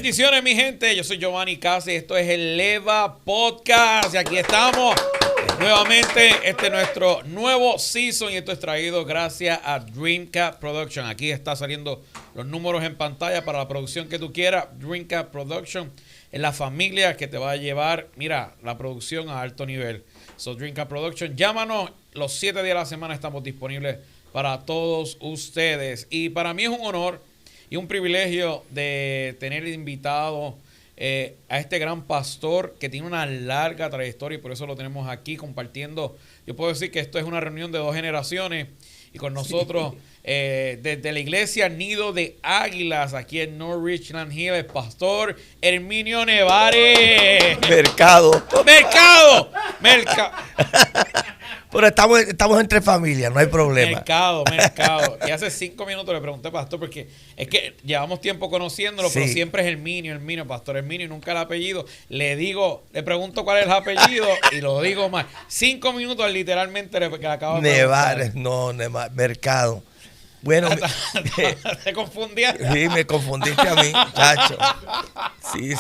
Bendiciones, mi gente. Yo soy Giovanni Casi. Esto es el Leva Podcast. Y aquí estamos nuevamente. Este es nuestro nuevo season. Y esto es traído gracias a Dreamcap Production. Aquí está saliendo los números en pantalla para la producción que tú quieras. Dreamcap Production es la familia que te va a llevar, mira, la producción a alto nivel. So, Dreamcap Production, llámanos. Los 7 días de la semana estamos disponibles para todos ustedes. Y para mí es un honor y un privilegio de tener invitado a este gran pastor que tiene una larga trayectoria y por eso lo tenemos aquí compartiendo. Yo puedo decir que esto es una reunión de 2 generaciones y con nosotros desde la iglesia Nido de Águilas aquí en North Richland Hill, el pastor Herminio Nevares. Mercado. Pero estamos entre familias, no hay problema. Mercado. Y hace 5 minutos le pregunté, pastor, porque es que llevamos tiempo conociéndolo, sí, pero siempre es Herminio, pastor Herminio, y nunca el apellido. Le pregunto cuál es el apellido y lo digo mal. 5 minutos literalmente que le acabo de Nevares, Mercado. Bueno, ¿te confundiste? Sí, me confundiste a mí, chacho. Sí.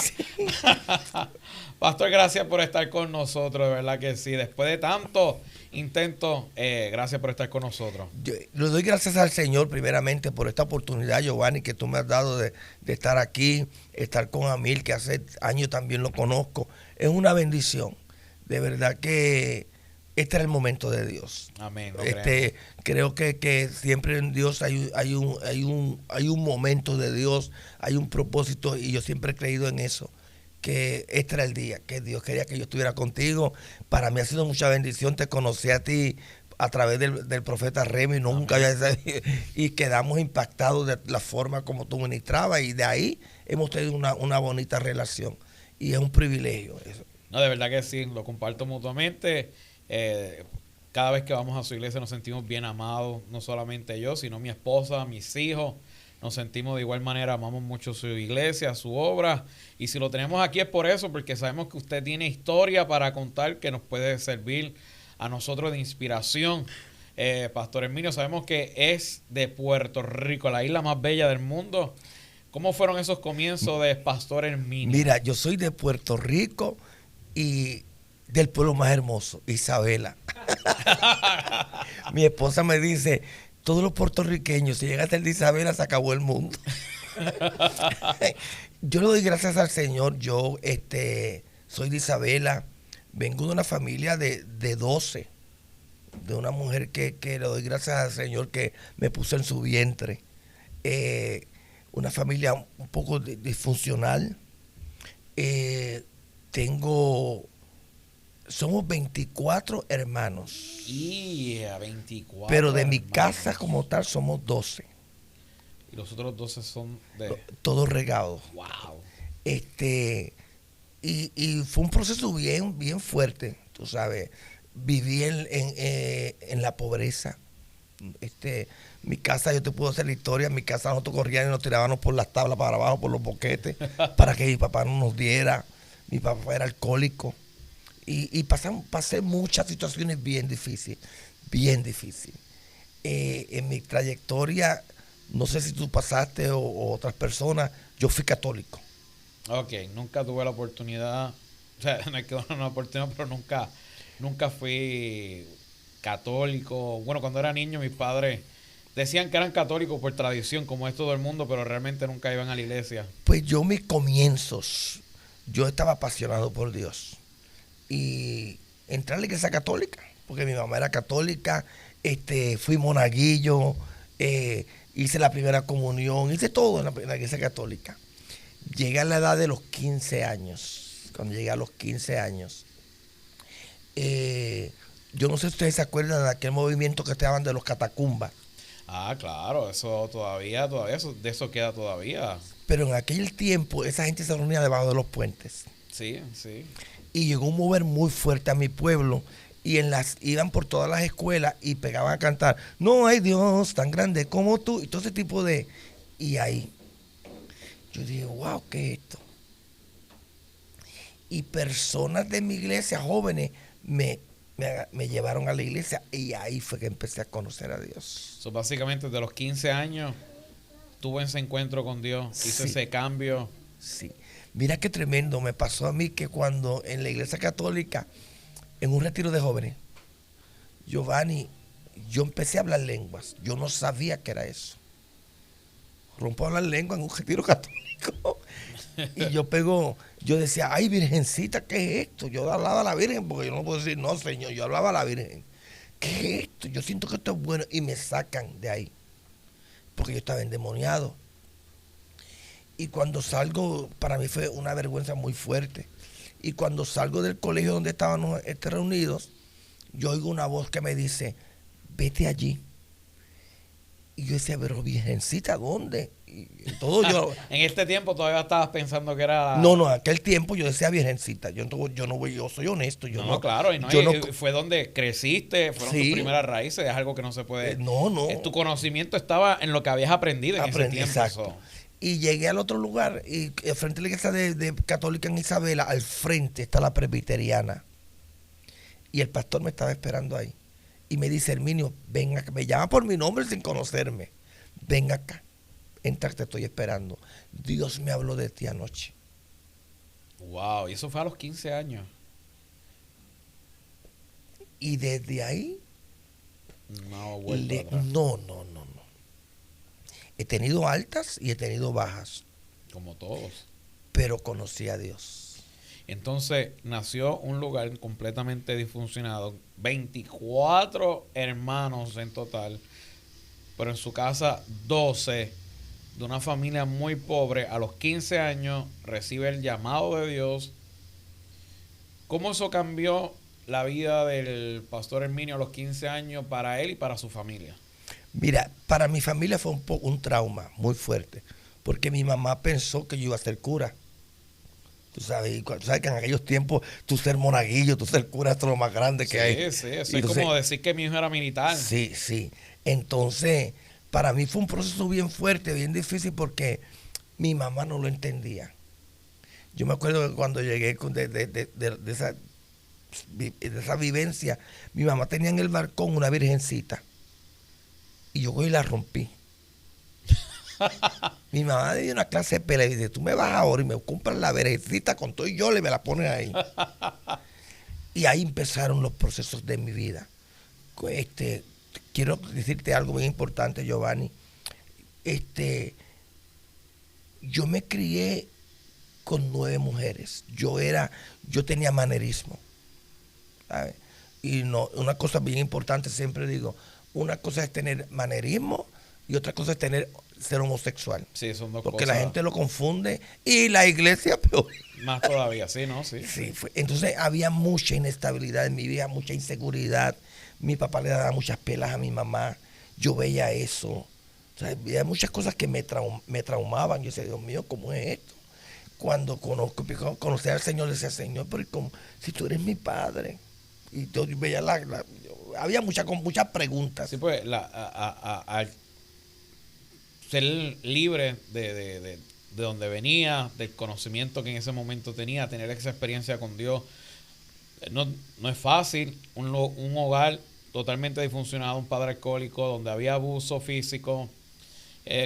Pastor, gracias por estar con nosotros, de verdad que sí. Después de tanto intento, gracias por estar con nosotros. Yo le doy gracias al Señor primeramente por esta oportunidad, Giovanni, que tú me has dado de estar aquí, estar con Amil, que hace años también lo conozco. Es una bendición. De verdad que este es el momento de Dios. Amén. Creo que siempre en Dios hay un momento de Dios, hay un propósito, y yo siempre he creído en eso, que este era el día, que Dios quería que yo estuviera contigo. Para mí ha sido mucha bendición. Te conocí a ti a través del profeta Remy, nunca había sabido, y quedamos impactados de la forma como tú ministrabas, y de ahí hemos tenido una bonita relación, y es un privilegio eso. No, de verdad que sí, lo comparto mutuamente. Cada vez que vamos a su iglesia nos sentimos bien amados, no solamente yo, sino mi esposa, mis hijos. Nos sentimos de igual manera, amamos mucho su iglesia, su obra. Y si lo tenemos aquí es por eso, porque sabemos que usted tiene historia para contar que nos puede servir a nosotros de inspiración. Pastor Herminio, sabemos que es de Puerto Rico, la isla más bella del mundo. ¿Cómo fueron esos comienzos de Pastor Herminio? Mira, yo soy de Puerto Rico y del pueblo más hermoso, Isabela. Mi esposa me dice, todos los puertorriqueños, si llegaste al de Isabela, se acabó el mundo. Yo le doy gracias al Señor. Yo soy de Isabela, vengo de una familia de 12, de una mujer que le doy gracias al Señor que me puso en su vientre. Una familia un poco disfuncional. Somos 24 hermanos. 24. Pero de mi hermanos. casa como tal somos 12. Y los otros 12 son de... Todos regados. Wow. Y fue un proceso bien fuerte, tú sabes. Viví en la pobreza. Mi casa, yo te puedo hacer la historia, en mi casa nosotros corríamos y nos tirábamos por las tablas para abajo, por los boquetes, para que mi papá no nos diera. Mi papá era alcohólico. Y pasé muchas situaciones bien difíciles. En mi trayectoria, no sé si tú pasaste o otras personas, yo fui católico. Ok, nunca tuve la oportunidad, o sea, no es que una oportunidad, pero nunca fui católico. Bueno, cuando era niño mis padres decían que eran católicos por tradición, como es todo el mundo, pero realmente nunca iban a la iglesia. Pues mis comienzos, yo estaba apasionado por Dios. Y entré a la iglesia católica, porque mi mamá era católica, fui monaguillo, hice la primera comunión, hice todo en la iglesia católica. Llegué a la edad de los 15 años. Cuando llegué a los 15 años, yo no sé si ustedes se acuerdan de aquel movimiento que estaban de los catacumbas. Ah, claro, eso todavía, de eso queda todavía. Pero en aquel tiempo esa gente se reunía debajo de los puentes. Sí. Y llegó un mover muy fuerte a mi pueblo, y iban por todas las escuelas y pegaban a cantar, no hay Dios tan grande como tú, y todo ese tipo de... Y ahí yo dije, wow, ¿qué es esto? Y personas de mi iglesia, jóvenes, me llevaron a la iglesia, y ahí fue que empecé a conocer a Dios. Básicamente, desde los 15 años tuve ese encuentro con Dios, hice ese cambio. Sí. Mira qué tremendo me pasó a mí que cuando en la iglesia católica, en un retiro de jóvenes, Giovanni, yo empecé a hablar lenguas. Yo no sabía que era eso. Rompo a hablar lengua en un retiro católico. Y yo decía, ay, virgencita, ¿qué es esto? Yo hablaba a la Virgen, porque yo no puedo decir, no, Señor, yo hablaba a la Virgen. ¿Qué es esto? Yo siento que esto es bueno. Y me sacan de ahí, porque yo estaba endemoniado. Y cuando salgo, para mí fue una vergüenza muy fuerte. Y cuando salgo del colegio donde estábamos reunidos, yo oigo una voz que me dice, vete allí. Y yo decía, pero virgencita, ¿dónde? Y todo yo... En este tiempo todavía estabas pensando que era... No, en aquel tiempo yo decía virgencita. Yo no voy, yo soy honesto. Yo no, claro, y yo no, fue donde creciste, fueron tus primeras raíces, es algo que no se puede... No. Tu conocimiento estaba en lo que habías aprendido en ese tiempo. Exacto. Y llegué al otro lugar, y frente a la iglesia de Católica en Isabela, al frente está la presbiteriana. Y el pastor me estaba esperando ahí. Y me dice, Herminio, ven acá. Me llama por mi nombre sin conocerme. Ven acá. Entra, te estoy esperando. Dios me habló de ti anoche. Wow, y eso fue a los 15 años. Y desde ahí... No, no. He tenido altas y he tenido bajas. Como todos. Pero conocí a Dios. Entonces nació un lugar completamente disfuncionado. 24 hermanos en total. Pero en su casa 12. De una familia muy pobre. A los 15 años recibe el llamado de Dios. ¿Cómo eso cambió la vida del pastor Herminio a los 15 años para él y para su familia? Mira, para mi familia fue un trauma muy fuerte, porque mi mamá pensó que yo iba a ser cura. Tú sabes que en aquellos tiempos tú ser monaguillo, tú ser cura, esto es lo más grande que hay. Sí, eso es como decir que mi hijo era militar. Sí. Entonces, para mí fue un proceso bien fuerte, bien difícil, porque mi mamá no lo entendía. Yo me acuerdo que cuando llegué de esa vivencia, mi mamá tenía en el balcón una virgencita. Y yo voy y la rompí. Mi mamá me dio una clase de pelea y dice, tú me vas ahora y me compras la virgencita con todo y yo me la pones ahí. Y ahí empezaron los procesos de mi vida. Quiero decirte algo bien importante, Giovanni. Yo me crié con 9 mujeres. Yo tenía manerismo, ¿sabes? Y no, una cosa bien importante, siempre digo, una cosa es tener manerismo y otra cosa es ser homosexual. Sí, son dos porque cosas. La gente lo confunde y la iglesia peor. Más todavía, sí, ¿no? Sí. Entonces había mucha inestabilidad en mi vida, mucha inseguridad. Mi papá le daba muchas pelas a mi mamá. Yo veía eso. O sea, había muchas cosas que me traumaban. Yo decía, Dios mío, ¿cómo es esto? Cuando conocí al Señor, le decía, Señor, pero si tú eres mi padre. Y yo veía había muchas preguntas. Sí, pues al ser libre de donde venía, del conocimiento que en ese momento tenía, tener esa experiencia con Dios, no es fácil. Un hogar totalmente disfuncionado, un padre alcohólico, donde había abuso físico,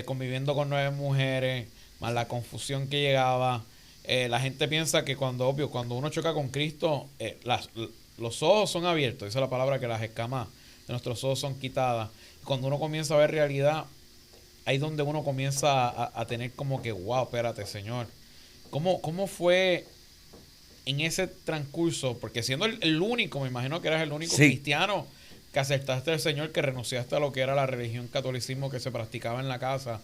conviviendo con 9 mujeres, más la confusión que llegaba. La gente piensa que cuando uno choca con Cristo, los ojos son abiertos, esa es la palabra, que las escamas de nuestros ojos son quitadas. Cuando uno comienza a ver realidad, ahí es donde uno comienza a tener como que, wow, espérate, Señor. ¿Cómo fue en ese transcurso? Porque siendo el único, me imagino que eras el único cristiano que aceptaste al Señor, que renunciaste a lo que era la religión catolicismo que se practicaba en la casa.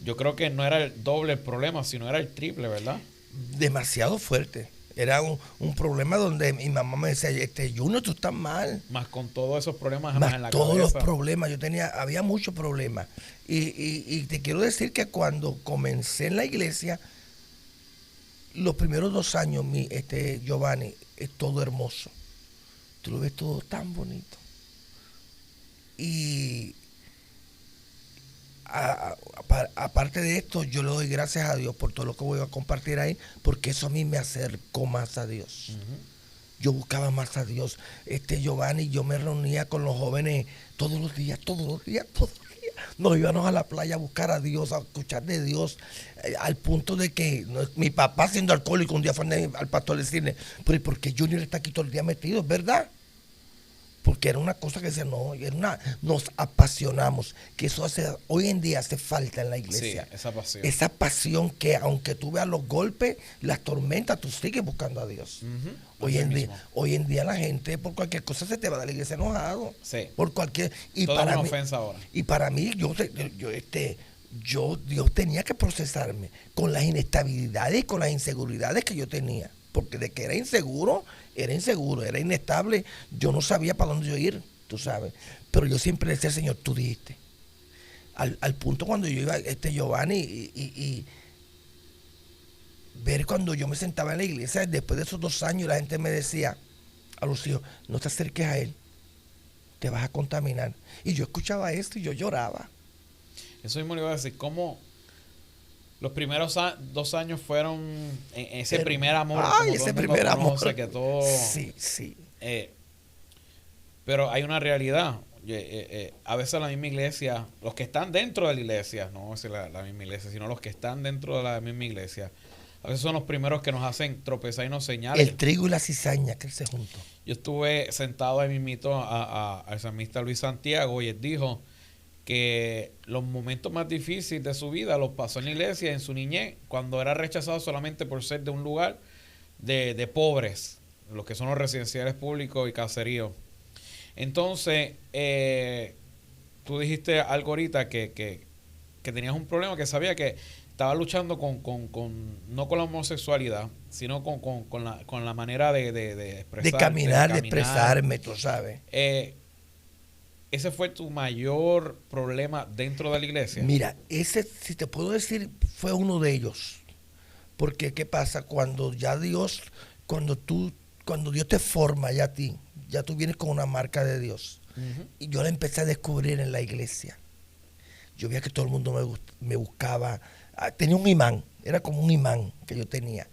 Yo creo que no era el doble el problema, sino era el triple, ¿verdad? Demasiado fuerte. Era un problema donde mi mamá me decía, Junior, tú estás mal. Más con todos esos problemas más en la todos cabeza. Los problemas. Había muchos problemas. Y te quiero decir que cuando comencé en la iglesia, los primeros 2 años, Giovanni, es todo hermoso. Tú lo ves todo tan bonito. Y aparte de esto, yo le doy gracias a Dios por todo lo que voy a compartir ahí, porque eso a mí me acercó más a Dios. Yo buscaba más a Dios. Giovanni, yo me reunía con los jóvenes todos los días, nos íbamos a la playa a buscar a Dios, a escuchar de Dios, al punto de que mi papá, siendo alcohólico, un día fue al pastor a decirle, pero ¿y por qué Junior está aquí todo el día metido? ¿Es verdad? Porque era una cosa que decía, no, nos apasionamos, que eso hoy en día hace falta en la iglesia. Sí, esa pasión. Esa pasión que aunque tú veas los golpes, las tormentas, tú sigues buscando a Dios. Hoy en día la gente por cualquier cosa se te va a la iglesia enojado. Sí. Por cualquier Todo es una ofensa ahora. Y para mí, Dios tenía que procesarme con las inestabilidades y con las inseguridades que yo tenía. Porque de que era inseguro, era inestable. Yo no sabía para dónde yo ir, tú sabes. Pero yo siempre le decía, Señor, tú dijiste. Al punto cuando yo iba, Giovanni, y ver cuando yo me sentaba en la iglesia, después de esos 2 años, la gente me decía a los hijos, no te acerques a él, te vas a contaminar. Y yo escuchaba esto y yo lloraba. Eso mismo le iba a decir, ¿cómo los primeros 2 años fueron ese primer amor? Ay, ese primer amor. Que todo, sí. Pero hay una realidad. A veces la misma iglesia, los que están dentro de la iglesia, no es la misma iglesia, sino los que están dentro de la misma iglesia, a veces son los primeros que nos hacen tropezar y nos señalan. El trigo y la cizaña crecen juntos. Yo estuve sentado ahí mismito al salmista Luis Santiago y él dijo que los momentos más difíciles de su vida los pasó en la iglesia en su niñez, cuando era rechazado solamente por ser de un lugar de pobres, los que son los residenciales públicos y caseríos. Entonces, tú dijiste algo ahorita que tenías un problema, que sabía que estaba luchando no con la homosexualidad, sino con la manera de expresar. De caminar, de expresarme, tú sabes. ¿Ese fue tu mayor problema dentro de la iglesia? Mira, ese, si te puedo decir, fue uno de ellos. Porque, ¿qué pasa? Cuando Dios te forma ya a ti, ya tú vienes con una marca de Dios. Uh-huh. Y yo la empecé a descubrir en la iglesia. Yo veía que todo el mundo me buscaba. Tenía un imán, era como un imán que yo tenía.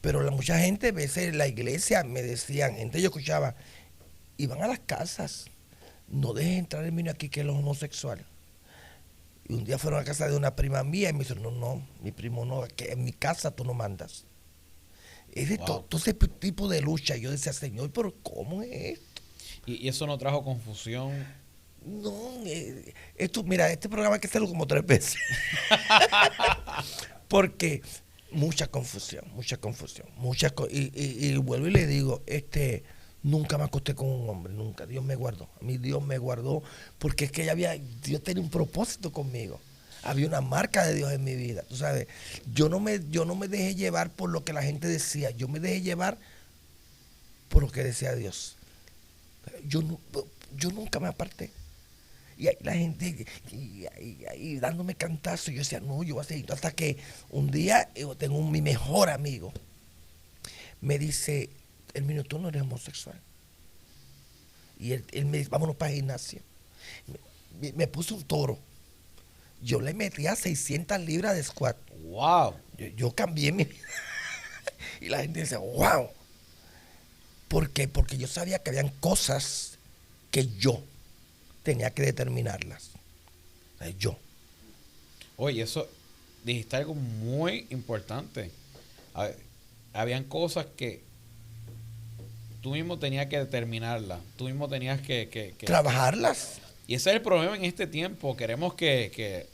Pero mucha gente, a veces en la iglesia me decían, gente yo escuchaba, iban a las casas, no dejes entrar el niño aquí que es homosexual. Y un día fueron a casa de una prima mía y me dijeron, no, mi primo no, que en mi casa tú no mandas. Es de todo ese tipo de lucha. Yo decía, Señor, pero ¿cómo es esto? ¿Y eso no trajo confusión? No, mira, este programa hay que hacerlo como 3 veces. Porque mucha confusión. Y vuelvo y le digo, nunca me acosté con un hombre, nunca. Dios me guardó. A mí Dios me guardó porque es que Dios tenía un propósito conmigo. Había una marca de Dios en mi vida. Tú sabes, yo no me dejé llevar por lo que la gente decía. Yo me dejé llevar por lo que decía Dios. Yo nunca me aparté. Y ahí la gente y dándome cantazos. Yo decía, no, yo voy a seguir. Hasta que un día tengo mi mejor amigo. Me dice, Herminio, tú no eres homosexual. Y él me dice, vámonos para el gimnasio. Me puso un toro. Yo le metía 600 libras de squat. ¡Wow! Yo cambié mi vida. Y la gente dice, ¡wow! ¿Por qué? Porque yo sabía que habían cosas que yo tenía que determinarlas. Yo. Oye, eso dijiste algo muy importante. Habían cosas que tú mismo tenías que determinarlas. Tú mismo tenías que trabajarlas. Y ese es el problema en este tiempo. Queremos que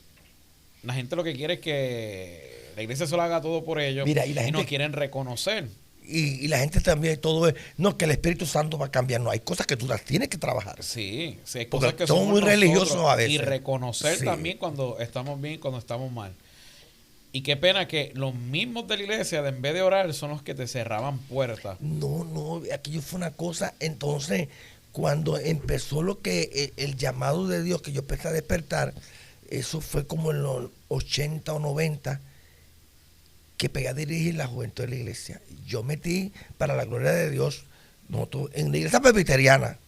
la gente lo que quiere es que la iglesia se lo haga todo por ellos. Mira, y no quieren reconocer. Y la gente también, todo es, no, que el Espíritu Santo va a cambiar. No, hay cosas que tú las tienes que trabajar. Sí, hay cosas que son muy religiosos a veces. Y reconocer también cuando estamos bien y cuando estamos mal. Y qué pena que los mismos de la iglesia, en vez de orar, son los que te cerraban puertas. No, aquello fue una cosa. Entonces, cuando empezó el llamado de Dios, que yo empecé a despertar, eso fue como en los 80 o 90, que pegué a dirigir la juventud de la iglesia. Yo metí, para la gloria de Dios, en la iglesia presbiteriana.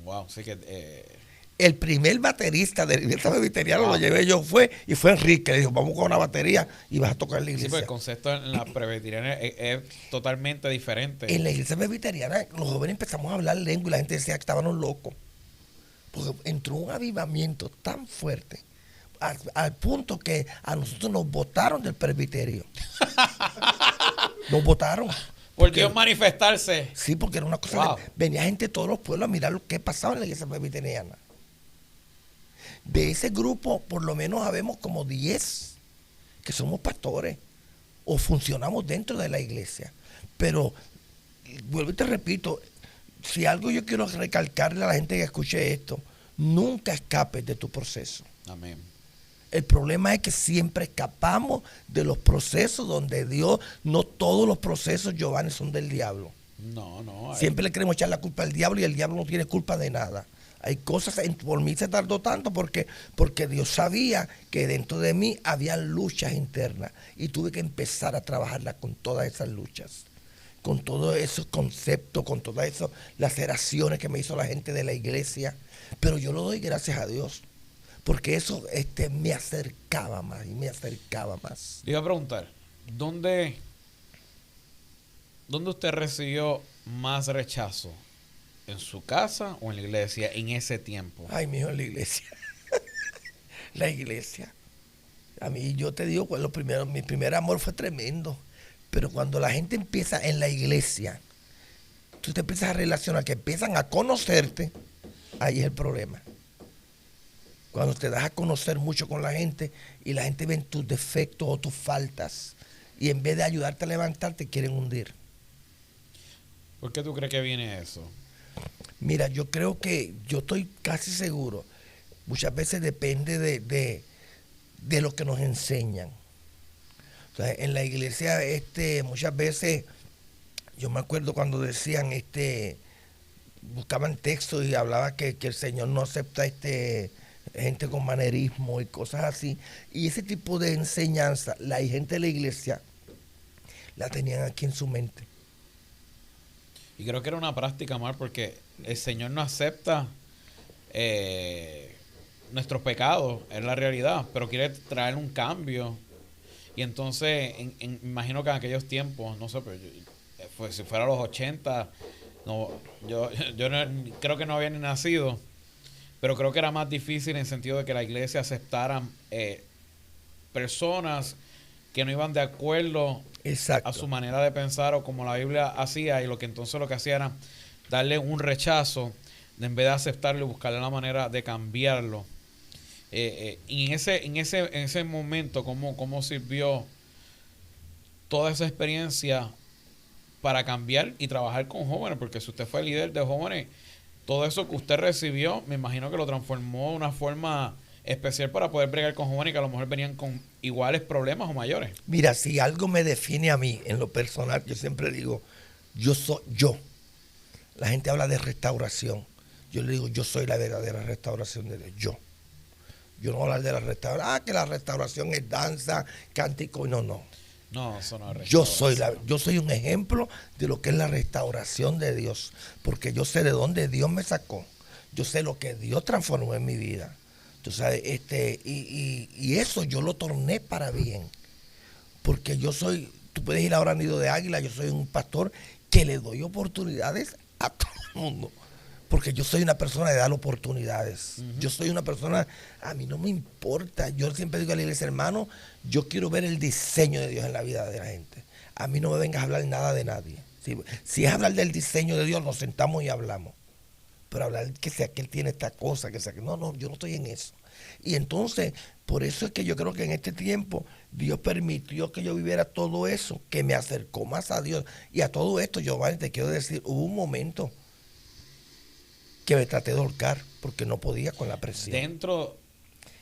Wow, sí que... El primer baterista de la iglesia presbiteriana lo llevé yo, fue Enrique. Le dijo, vamos con una batería y vas a tocar en la iglesia. Sí, pues el concepto en la presbiteriana es totalmente diferente. En la iglesia presbiteriana, los jóvenes empezamos a hablar lengua y la gente decía que estábamos locos. Porque entró un avivamiento tan fuerte, al punto que a nosotros nos botaron del presbiterio. Nos botaron. Por Dios manifestarse. Sí, porque era una cosa. Wow. Venía gente de todos los pueblos a mirar lo que pasaba en la iglesia presbiteriana. De ese grupo, por lo menos habemos como 10 que somos pastores o funcionamos dentro de la iglesia. Pero, vuelvo y te repito, si algo yo quiero recalcarle a la gente que escuche esto, nunca escapes de tu proceso. Amén. El problema es que siempre escapamos de los procesos donde Dios, no todos los procesos, Giovanni, son del diablo. No. Siempre le queremos echar la culpa al diablo y el diablo no tiene culpa de nada. Hay cosas, por mí se tardó tanto porque Dios sabía que dentro de mí había luchas internas y tuve que empezar a trabajarlas con todas esas luchas, con todos esos conceptos, con todas esas laceraciones que me hizo la gente de la iglesia. Pero yo lo doy gracias a Dios, porque eso me acercaba más y me acercaba más. Le iba a preguntar, ¿dónde usted recibió más rechazo? ¿En su casa o en la iglesia en ese tiempo? Ay, mijo, en la iglesia. La iglesia. A mí, yo te digo, pues, mi primer amor fue tremendo. Pero cuando la gente empieza en la iglesia, tú te empiezas a relacionar, que empiezan a conocerte, ahí es el problema. Cuando te das a conocer mucho con la gente y la gente ve tus defectos o tus faltas y en vez de ayudarte a levantarte, quieren hundir. ¿Por qué tú crees que viene eso? Mira, yo creo que, yo estoy casi seguro, muchas veces depende de lo que nos enseñan. O sea, en la iglesia, muchas veces, yo me acuerdo cuando decían, buscaban textos y hablaba que el Señor no acepta gente con manerismo y cosas así. Y ese tipo de enseñanza, la gente de la iglesia la tenían aquí en su mente. Y creo que era una práctica mal porque el Señor no acepta nuestros pecados, es la realidad, pero quiere traer un cambio. Y entonces, imagino que en aquellos tiempos, no sé, pero si fuera los 80, no, yo creo que no había ni nacido, pero creo que era más difícil en el sentido de que la iglesia aceptara personas que no iban de acuerdo Exacto. a su manera de pensar o como la Biblia hacía, y lo que hacía era darle un rechazo en vez de aceptarlo y buscarle la manera de cambiarlo. Y en ese momento, ¿cómo sirvió toda esa experiencia para cambiar y trabajar con jóvenes? Porque si usted fue líder de jóvenes, todo eso que usted recibió, me imagino que lo transformó de una forma especial para poder bregar con jóvenes que a lo mejor venían con iguales problemas o mayores. Mira, si algo me define a mí en lo personal, yo siempre digo, yo soy yo. La gente habla de restauración. Yo le digo, yo soy la verdadera restauración de Dios. Yo no voy a hablar de la restauración. Que la restauración es danza, cántico. No. No, eso no es restauración. Yo soy un ejemplo de lo que es la restauración de Dios. Porque yo sé de dónde Dios me sacó. Yo sé lo que Dios transformó en mi vida. Tú sabes, y eso yo lo torné para bien. Porque tú puedes ir ahora a Nido de Águila, yo soy un pastor que le doy oportunidades a todo el mundo. Porque yo soy una persona de dar oportunidades. Yo soy una persona, a mí no me importa. Yo siempre digo a la iglesia, hermano, yo quiero ver el diseño de Dios en la vida de la gente. A mí no me vengas a hablar nada de nadie. Si es hablar del diseño de Dios, nos sentamos y hablamos. Pero hablar que sea que él tiene esta cosa, que sea que no, yo no estoy en eso. Y entonces, por eso es que yo creo que en este tiempo Dios permitió que yo viviera todo eso, que me acercó más a Dios. Y a todo esto, Giovanni, te quiero decir, hubo un momento que me traté de ahorcar porque no podía con la presión. Dentro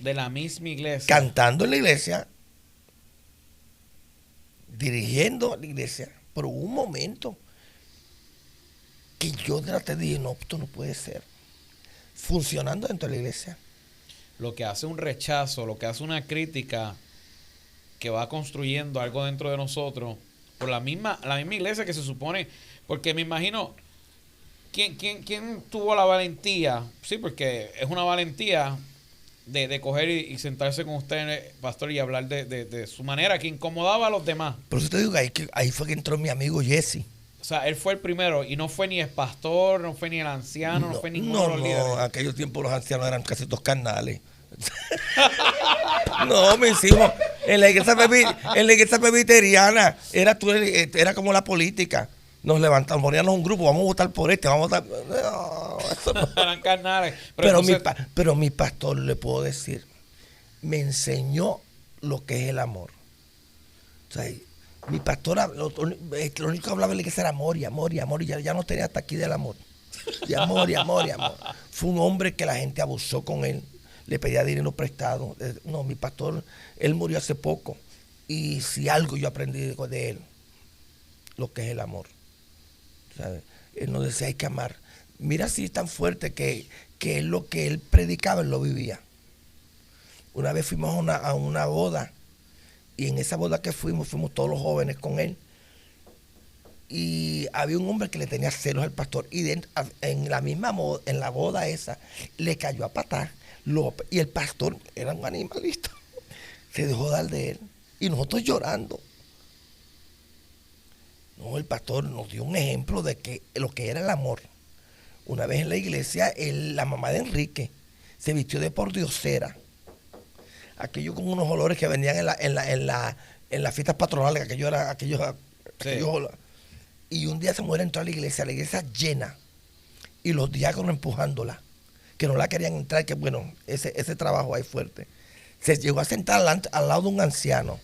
de la misma iglesia. Cantando en la iglesia, dirigiendo la iglesia, pero hubo un momento que yo traté de decir, no, esto no puede ser. Funcionando dentro de la iglesia. Lo que hace un rechazo, lo que hace una crítica que va construyendo algo dentro de nosotros, por la misma iglesia que se supone, porque me imagino, ¿quién tuvo la valentía? Sí, porque es una valentía de coger y sentarse con usted, pastor, y hablar de su manera que incomodaba a los demás. Por eso te digo que ahí fue que entró mi amigo Jesse. O sea, él fue el primero y no fue ni el pastor, no fue ni el anciano, no fue ninguno de los líderes. No, en aquellos tiempos los ancianos eran casi todos carnales. No, mis hijos, en la iglesia presbiteriana era como la política. Nos levantamos, poníamos un grupo, vamos a votar por este, vamos a votar. No, eso no. Eran carnales. Pero mi pastor, le puedo decir, me enseñó lo que es el amor. O sea, mi pastor, lo único que hablaba en la iglesia era amor y amor y amor, y ya no tenía hasta aquí del amor. Y amor y amor y amor. Fue un hombre que la gente abusó con él, le pedía dinero prestado. No, mi pastor, él murió hace poco. Y si algo yo aprendí de él, lo que es el amor. ¿Sabes? Él nos decía, hay que amar. Mira si es tan fuerte que es lo que él predicaba, él lo vivía. Una vez fuimos a una boda, y en esa boda que fuimos todos los jóvenes con él. Y había un hombre que le tenía celos al pastor, y en la boda esa le cayó a patar, y el pastor era un animalista, se dejó dar de él, y nosotros llorando. No, el pastor nos dio un ejemplo de que lo que era el amor. Una vez en la iglesia, la mamá de Enrique se vistió de pordiosera, aquello con unos olores que venían en las fiestas patronales, aquellos y un día esa mujer entró a la iglesia llena, y los diáconos empujándola, que no la querían entrar, que bueno, ese trabajo ahí fuerte. Se llegó a sentar al lado de un anciano,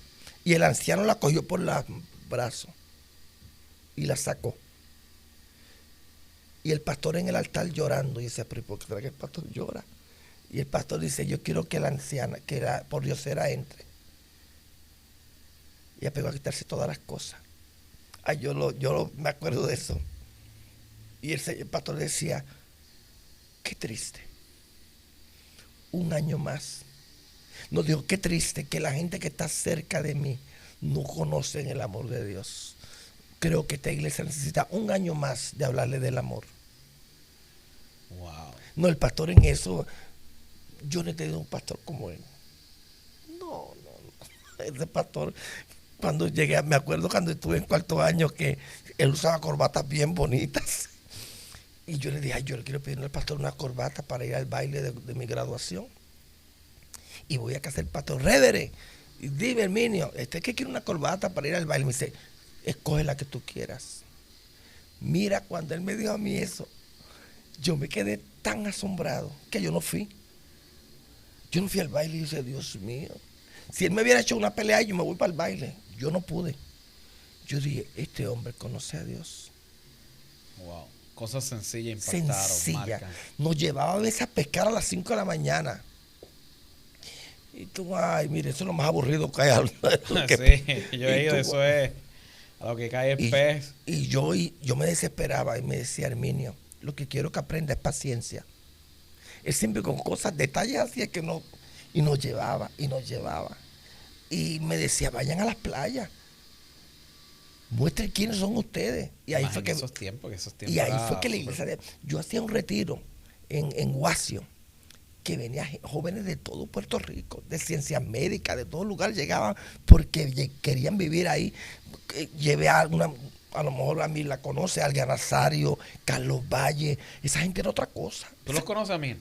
y el anciano la cogió por los brazos y la sacó. Y el pastor en el altar llorando, y dice, pero ¿por qué será que el pastor llora? Y el pastor dice, yo quiero que la anciana, que la pordiosera entre. Y ella pegó a quitarse todas las cosas. Ay, yo me acuerdo de eso. Y el pastor decía, qué triste. Un año más. Nos dijo, qué triste que la gente que está cerca de mí no conocen el amor de Dios. Creo que esta iglesia necesita un año más de hablarle del amor. Wow. No, el pastor en eso, yo no he tenido un pastor como él. No. Ese pastor, cuando llegué, me acuerdo cuando estuve en cuarto año, que él usaba corbatas bien bonitas. Y yo le dije, yo le quiero pedir al pastor una corbata para ir al baile de mi graduación. Y voy a casa del pastor, Révere, dime, Herminio, ¿qué quiere una corbata para ir al baile? Me dice, escoge la que tú quieras. Mira, cuando él me dijo a mí eso, yo me quedé tan asombrado que yo no fui. Yo no fui al baile y dije, Dios mío, si él me hubiera hecho una pelea, yo me voy para el baile. Yo no pude. Yo dije, este hombre conoce a Dios. Wow. Cosas sencillas impactaron. Sencilla. Nos llevaba a veces a pescar a las 5 de la mañana. Y tú, ay, mire, eso es lo más aburrido que hay. Sí, yo he ido, eso es a lo que cae el pez. Y yo me desesperaba y me decía, Herminio, lo que quiero que aprenda es paciencia. Él siempre con cosas, detalles así es que no. Y nos llevaba. Y me decía, vayan a las playas. Muestren quiénes son ustedes. Y ahí fue que esos tiempos y ahí fue que la iglesia, yo hacía un retiro en Guasio, que venían jóvenes de todo Puerto Rico, de ciencias médicas, de todo lugar, llegaban porque querían vivir ahí. Llevé a lo mejor a mí la conoce, Alga Nazario, Carlos Valle, esa gente era otra cosa. ¿Tú los conoces a mí?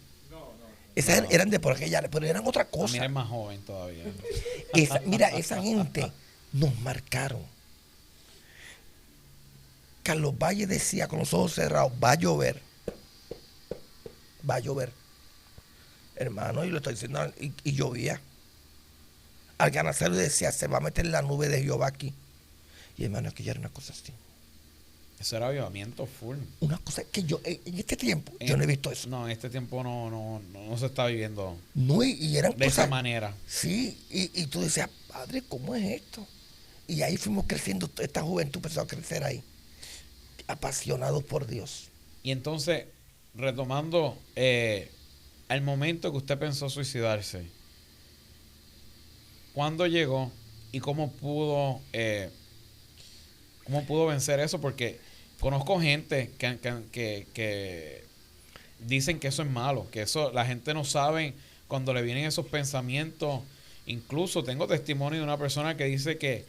Esas eran de por aquella, pero eran otra cosa. Mira, es más joven todavía. Mira, esa gente nos marcaron. Carlos Valle decía con los ojos cerrados, va a llover. Va a llover. Hermano, y lo estoy diciendo, y llovía. Alga Nazario decía, se va a meter la nube de Jehová aquí. Y hermano, es que ya era una cosa así. Eso era avivamiento full. Una cosa que yo, en este tiempo, yo no he visto eso. No, en este tiempo no se está viviendo no, y eran de cosas, esa manera. Sí, y tú decías, padre, ¿cómo es esto? Y ahí fuimos creciendo, esta juventud empezó a crecer ahí, apasionados por Dios. Y entonces, retomando, al momento que usted pensó suicidarse, ¿cuándo llegó y cómo pudo vencer eso? Porque conozco gente que dicen que eso es malo, que eso la gente no sabe cuando le vienen esos pensamientos. Incluso tengo testimonio de una persona que dice que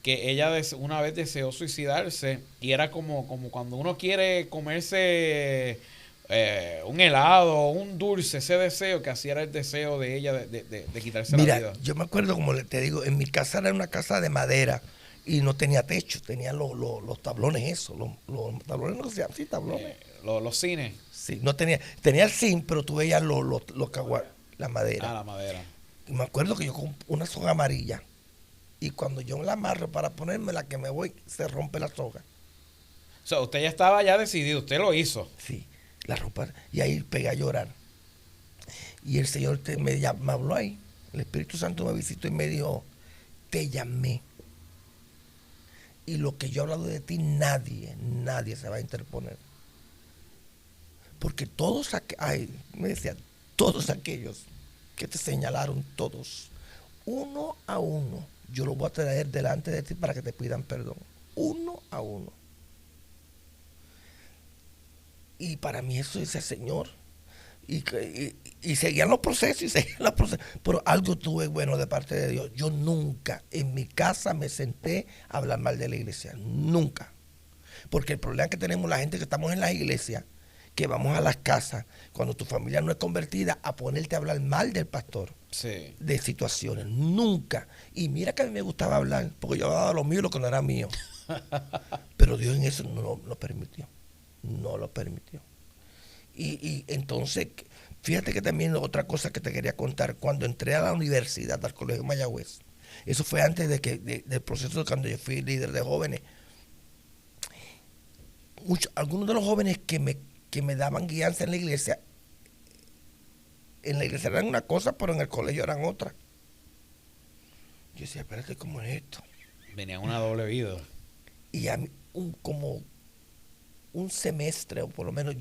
ella una vez deseó suicidarse y era como cuando uno quiere comerse un helado, un dulce, ese deseo que hacía era el deseo de ella de quitarse Mira, la vida. yo me acuerdo, como te digo, en mi casa era una casa de madera y no tenía techo, tenía los tablones esos, los tablones no se llaman, sí, tablones. Los cines. Sí, no tenía el zinc, pero tú veías la madera. Ah, la madera. Y me acuerdo que yo con una soga amarilla, y cuando yo la amarro para ponerme la que me voy, se rompe la soga. O sea, usted ya estaba ya decidido, usted lo hizo. Sí, la ropa, y ahí pegué a llorar. Y el Señor me habló ahí, el Espíritu Santo me visitó y me dijo, te llamé. Y lo que yo he hablado de ti, nadie se va a interponer. Porque me decía, todos aquellos que te señalaron, todos, uno a uno, yo los voy a traer delante de ti para que te pidan perdón. Uno a uno. Y para mí eso es el Señor. Y seguían los procesos, pero algo tuve bueno de parte de Dios. Yo nunca en mi casa me senté a hablar mal de la iglesia, nunca. Porque el problema que tenemos la gente que estamos en las iglesias, que vamos a las casas, cuando tu familia no es convertida, a ponerte a hablar mal del pastor. Sí. De situaciones, nunca. Y mira que a mí me gustaba hablar, porque yo hablaba lo mío, lo que no era mío. Pero Dios en eso no lo permitió, no lo permitió. Y entonces, fíjate que también otra cosa que te quería contar, cuando entré a la universidad, al Colegio Mayagüez, eso fue antes del proceso de cuando yo fui líder de jóvenes. Algunos de los jóvenes que me daban guianza en la iglesia eran una cosa, pero en el colegio eran otra. Yo decía, espérate, ¿cómo es esto? Venía una doble vida. Y a mí, como un semestre, o por lo menos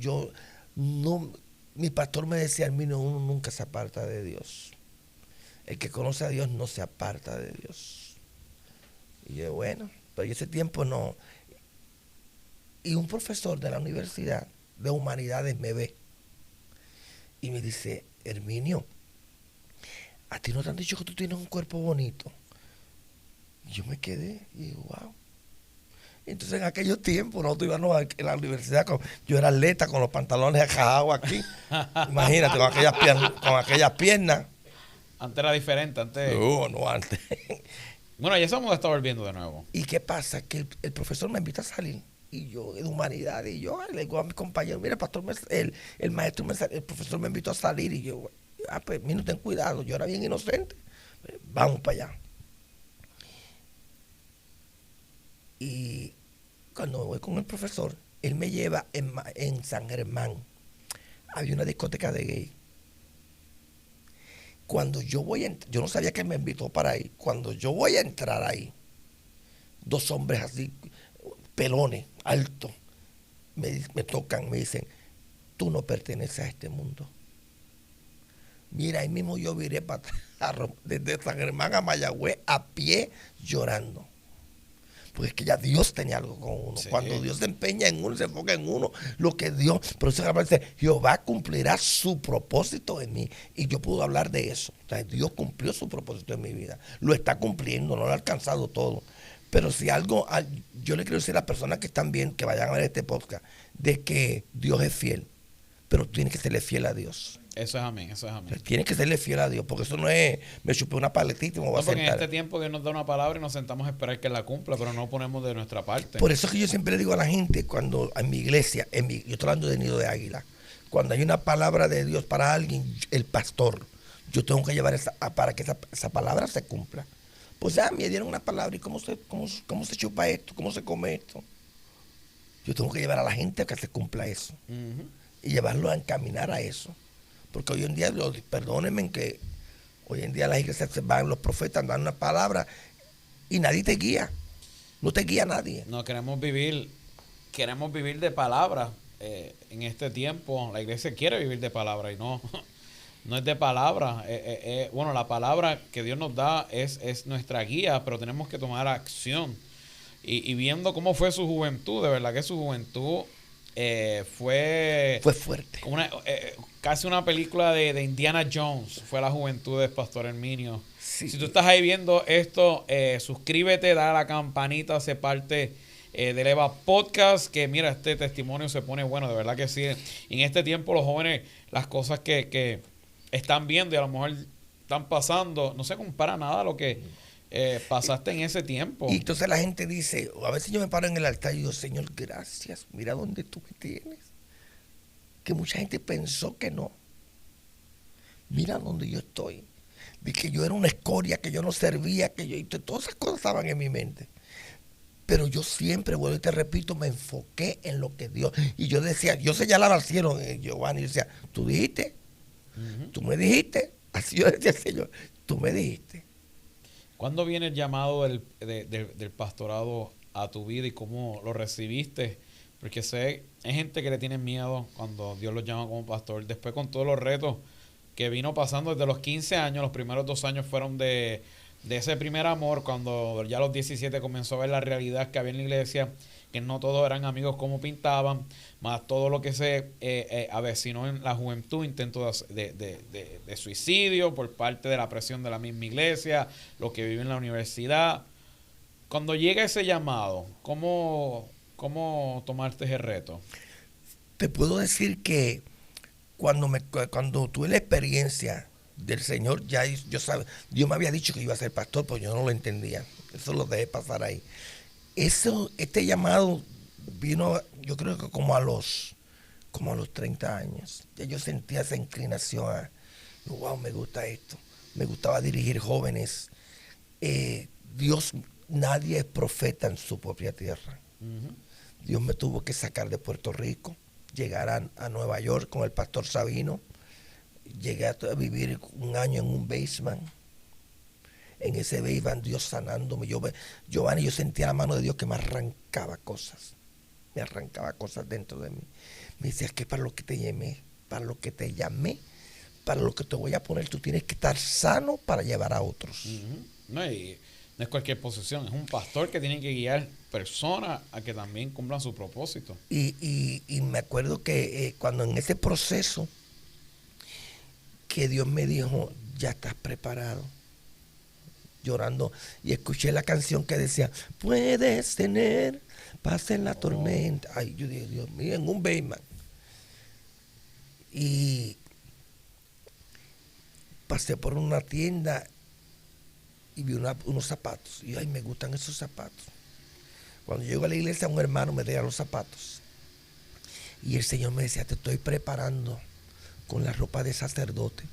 mi pastor me decía, Herminio, uno nunca se aparta de Dios. El que conoce a Dios no se aparta de Dios. Y yo, bueno, pero ese tiempo no. Y un profesor de la universidad de humanidades me ve y me dice, Herminio, ¿a ti no te han dicho que tú tienes un cuerpo bonito? Y yo me quedé y digo, wow. Entonces en aquellos tiempos nosotros íbamos a la universidad, yo era atleta con los pantalones ajajados aquí. Imagínate, con aquellas piernas. Antes era diferente, antes. No, antes. Bueno, ya estamos volviendo de nuevo. ¿Y qué pasa? Que el profesor me invita a salir. Y yo, de humanidad, y yo le digo a mis compañeros, mira, pastor, el maestro, el profesor me invitó a salir. Y yo, pues, mira, ten cuidado, yo era bien inocente. Vamos para allá. Y cuando me voy con el profesor, él me lleva en San Germán. Había una discoteca de gay. Cuando yo yo no sabía que él me invitó para ahí. Cuando yo voy a entrar ahí, dos hombres así, pelones, altos, me tocan, me dicen, tú no perteneces a este mundo. Mira, ahí mismo yo viré para atrás, desde San Germán a Mayagüez, a pie, llorando. Porque es que ya Dios tenía algo con uno. Sí. Cuando Dios se empeña en uno, se enfoca en uno, lo que Dios, por eso dice, Jehová cumplirá su propósito en mí. Y yo puedo hablar de eso. O sea, Dios cumplió su propósito en mi vida. Lo está cumpliendo, no lo ha alcanzado todo. Pero si algo, yo le quiero decir a las personas que están bien, que vayan a ver este podcast, de que Dios es fiel, pero tú tienes que serle fiel a Dios. Eso es amén, eso es amén. Tienes que serle fiel a Dios, porque eso no es, me chupé una paletita y me voy a sentar. Porque en este tiempo Dios nos da una palabra y nos sentamos a esperar que la cumpla, pero no ponemos de nuestra parte. Por eso es que yo siempre le digo a la gente, cuando en mi iglesia, yo estoy hablando de Nido de Águila, cuando hay una palabra de Dios para alguien, el pastor, yo tengo que llevar para que esa palabra se cumpla. Pues ya me dieron una palabra y cómo se chupa esto, cómo se come esto. Yo tengo que llevar a la gente a que se cumpla eso. Y llevarlo a encaminar a eso. Porque hoy en día, perdónenme que hoy en día las iglesias se van, los profetas dan una palabra y nadie te guía. No te guía nadie. No, queremos vivir de palabra. En este tiempo la iglesia quiere vivir de palabra y no es de palabra. Bueno, la palabra que Dios nos da es nuestra guía, pero tenemos que tomar acción. Y viendo cómo fue su juventud, de verdad que su juventud fue fuerte. Casi una película de Indiana Jones. Fue la juventud del pastor Herminio. Sí. Si tú estás ahí viendo esto, suscríbete, dale a la campanita, sé parte del Eva Podcast, que mira, este testimonio se pone bueno, de verdad que sí. En este tiempo los jóvenes, las cosas que están viendo y a lo mejor están pasando, no se compara nada a lo que pasaste en ese tiempo. Y entonces la gente dice, a veces yo me paro en el altar y digo, Señor, gracias, mira dónde tú me tienes. Que mucha gente pensó que no. Mira dónde yo estoy. De que yo era una escoria, que yo no servía, todas esas cosas estaban en mi mente. Pero yo siempre, vuelvo y te repito, me enfoqué en lo que Dios. Y yo decía, yo señalaba al cielo, Giovanni, y decía, tú dijiste, tú me dijiste. Así yo decía, Señor, tú me dijiste. ¿Cuándo viene el llamado del pastorado a tu vida y cómo lo recibiste? Porque sé, hay gente que le tiene miedo cuando Dios los llama como pastor. Después con todos los retos que vino pasando desde los 15 años, los primeros 2 años fueron de ese primer amor, cuando ya a los 17 comenzó a ver la realidad que había en la iglesia, que no todos eran amigos como pintaban, más todo lo que se avecinó en la juventud, intentos de suicidio por parte de la presión de la misma iglesia, lo que vive en la universidad. Cuando llega ese llamado, ¿cómo tomarte ese reto? Te puedo decir que cuando tuve la experiencia del Señor, ya yo Dios me había dicho que iba a ser pastor, pero yo no lo entendía. Eso lo dejé pasar ahí. Este llamado vino, yo creo que como a los 30 años. Ya yo sentía esa inclinación wow, me gusta esto. Me gustaba dirigir jóvenes. Dios, nadie es profeta en su propia tierra. Dios me tuvo que sacar de Puerto Rico, llegar a Nueva York con el pastor Sabino. Llegué a vivir 1 año en un basement. En ese basement Dios sanándome. Giovanni, yo sentía la mano de Dios que me arrancaba cosas. Me arrancaba cosas dentro de mí. Me decía, es que para lo que te llamé, para lo que te llamé, para lo que te voy a poner, tú tienes que estar sano para llevar a otros. No, y no es cualquier posición, es un pastor que tiene que guiar personas a que también cumplan su propósito. Y me acuerdo que cuando en ese proceso que Dios me dijo, ya estás preparado, llorando, y escuché la canción que decía, puedes tener paz en la tormenta. Ay, yo dije, Dios mío, en un basement. Y pasé por una tienda y vi unos zapatos. Y ay, me gustan esos zapatos. Cuando llego a la iglesia, un hermano me deja los zapatos. Y el Señor me decía, te estoy preparando con la ropa de sacerdote.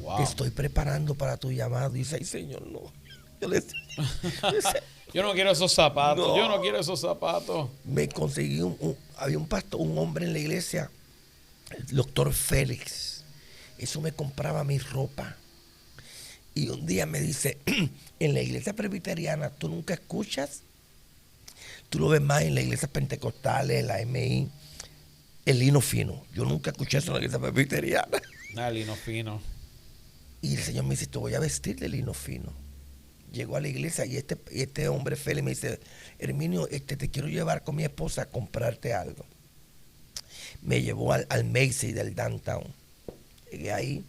Wow. Te estoy preparando para tu llamado. Y dice, ay, Señor, no. Yo le decía, yo no quiero esos zapatos, no. Yo no quiero esos zapatos. Me conseguí había un pastor, un hombre en la iglesia, el doctor Félix. Eso me compraba mi ropa. Y un día me dice, en la iglesia presbiteriana, ¿tú nunca escuchas? Tú lo ves más en la iglesia pentecostales, en la MI, el lino fino. Yo nunca escuché eso en la iglesia presbiteriana. El lino fino. Y el Señor me dice, te voy a vestir de lino fino. Llegó a la iglesia y este hombre Félix me dice, Herminio, te quiero llevar con mi esposa a comprarte algo. Me llevó al Macy's del downtown. Llegué ahí,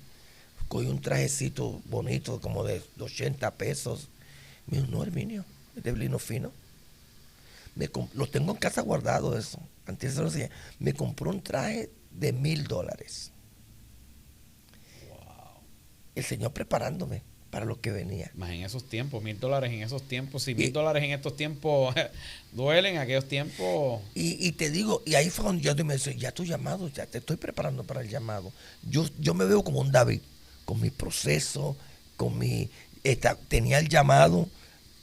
cogí un trajecito bonito como de 80 pesos. Me dijo, no, Herminio, es de lino fino. Lo tengo en casa guardado eso. Antes se lo decía. Me compró un traje de $1,000. Wow. El Señor preparándome para lo que venía. Más en esos tiempos, $1,000 en esos tiempos. Si $1,000 en estos tiempos duelen, aquellos tiempos. Y te digo, y ahí fue cuando yo me decía, ya tu llamado, ya te estoy preparando para el llamado. Yo me veo como un David, con mi proceso, tenía el llamado,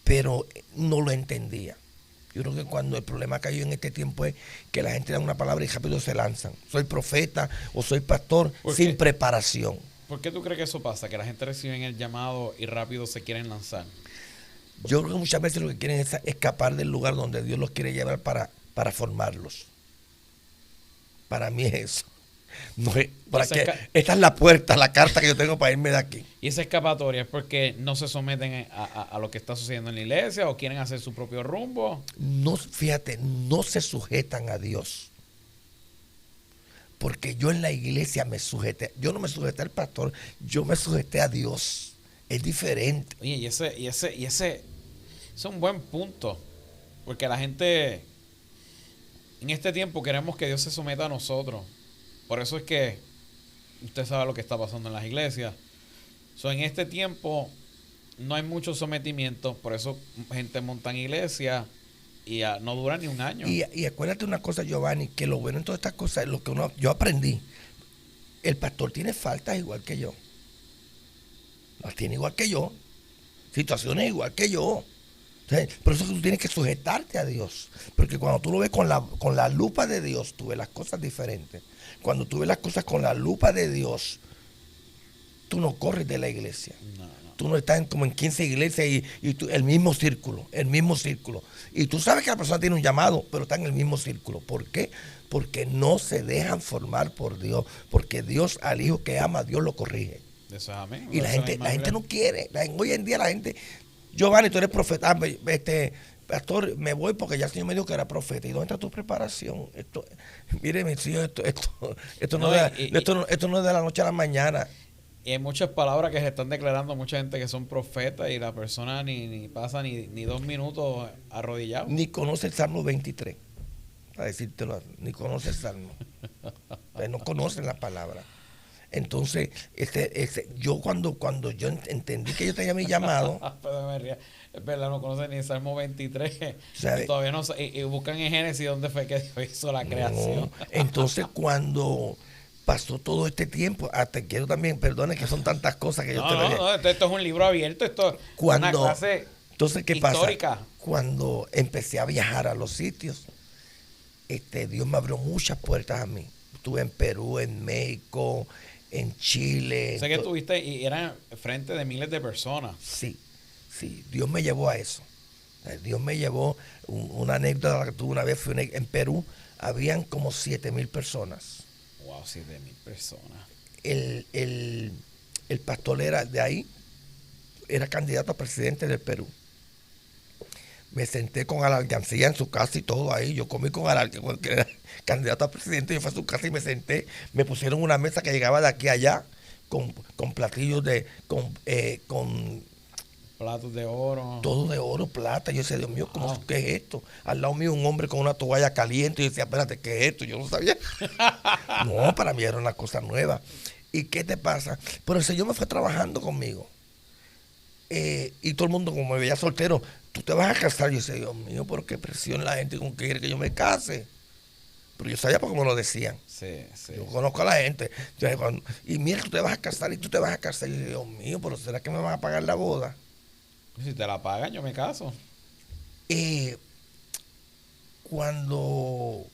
pero no lo entendía. Yo creo que cuando el problema cayó en este tiempo es que la gente da una palabra y rápido se lanzan. Soy profeta o soy pastor sin preparación. ¿Por qué tú crees que eso pasa? Que la gente recibe el llamado y rápido se quieren lanzar. Yo creo que muchas veces lo que quieren es escapar del lugar donde Dios los quiere llevar para formarlos. Para mí es eso. No es, esta es la puerta, la carta que yo tengo para irme de aquí. ¿Y esa escapatoria es porque no se someten a lo que está sucediendo en la iglesia o quieren hacer su propio rumbo? No, fíjate, no se sujetan a Dios. Porque yo en la iglesia me sujeté. Yo no me sujeté al pastor, yo me sujeté a Dios. Es diferente. Oye, y ese es un buen punto. Porque la gente, en este tiempo queremos que Dios se someta a nosotros. Por eso es que usted sabe lo que está pasando en las iglesias. En este tiempo no hay mucho sometimiento, por eso gente monta en iglesias y no dura ni un año. Y acuérdate una cosa, Giovanni, que lo bueno en todas estas cosas es lo que yo aprendí. El pastor tiene faltas igual que yo. Las tiene igual que yo. Situaciones igual que yo. Por eso tú tienes que sujetarte a Dios. Porque cuando tú lo ves con la lupa de Dios, tú ves las cosas diferentes. Cuando tú ves las cosas con la lupa de Dios, tú no corres de la iglesia. No. Tú no estás como en 15 iglesias y tú, el mismo círculo. Y tú sabes que la persona tiene un llamado, pero está en el mismo círculo. ¿Por qué? Porque no se dejan formar por Dios. Porque Dios al hijo que ama, Dios lo corrige. Eso es amén. Y la gente no quiere. Hoy en día la gente... Giovanni, tú eres profeta. Pastor, me voy porque ya el Señor me dijo que era profeta. ¿Y dónde está tu preparación? Mire, mis hijos, esto no es de la noche a la mañana. Y hay muchas palabras que se están declarando, mucha gente que son profetas y la persona ni pasa ni 2 minutos arrodillado. Ni conoce el Salmo 23, para decírtelo, ni conoce el Salmo. No conocen la palabra. Entonces, yo cuando yo entendí que yo tenía mi llamado... Es verdad, no conocen ni el Salmo 23. Y todavía no y buscan en Génesis dónde fue que Dios hizo la creación. Entonces, cuando pasó todo este tiempo, te quiero también, perdone que son tantas cosas que yo te No, esto es un libro abierto, esto es una clase entonces, ¿qué histórica. Pasa? Cuando empecé a viajar a los sitios, Dios me abrió muchas puertas a mí. Estuve en Perú, en México, en Chile. Sé que estuviste y eran frente de miles de personas. Sí, Dios me llevó a eso. Dios me llevó, una anécdota que tuve una vez, fui en Perú, habían como 7,000 personas. Wow, 7,000 personas. El pastor era de ahí, era candidato a presidente del Perú. Me senté con Alan García en su casa y todo ahí. Yo comí con Alan, que era candidato a presidente. Yo fui a su casa y me senté. Me pusieron una mesa que llegaba de aquí a allá con platillos con platos de oro. Todo de oro, plata. Yo decía, Dios mío, ¿qué es esto? Al lado mío un hombre con una toalla caliente. Y yo decía, espérate, ¿qué es esto? Yo no sabía. No, para mí era una cosa nueva. ¿Y qué te pasa? Pero el Señor me fue trabajando conmigo. Y todo el mundo, como me veía soltero, tú te vas a casar. Yo decía, Dios mío, ¿por qué presión la gente con que quiere que yo me case? Pero yo sabía porque me lo decían. Sí. Yo conozco a la gente. Y mira, tú te vas a casar y tú te vas a casar. Y yo, Dios mío, ¿pero será que me van a pagar la boda? Si te la pagan, yo me caso. Cuando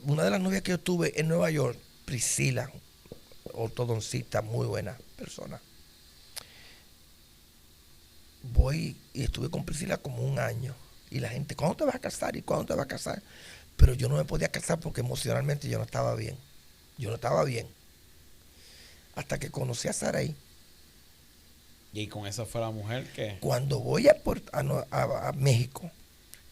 una de las novias que yo tuve en Nueva York, Priscila, ortodoncista, muy buena persona. Voy y estuve con Priscila como un año. Y la gente, ¿cuándo te vas a casar? ¿Y cuándo te vas a casar? Pero yo no me podía casar porque emocionalmente yo no estaba bien. Hasta que conocí a Sarai. Y con esa fue la mujer que... Cuando voy a México,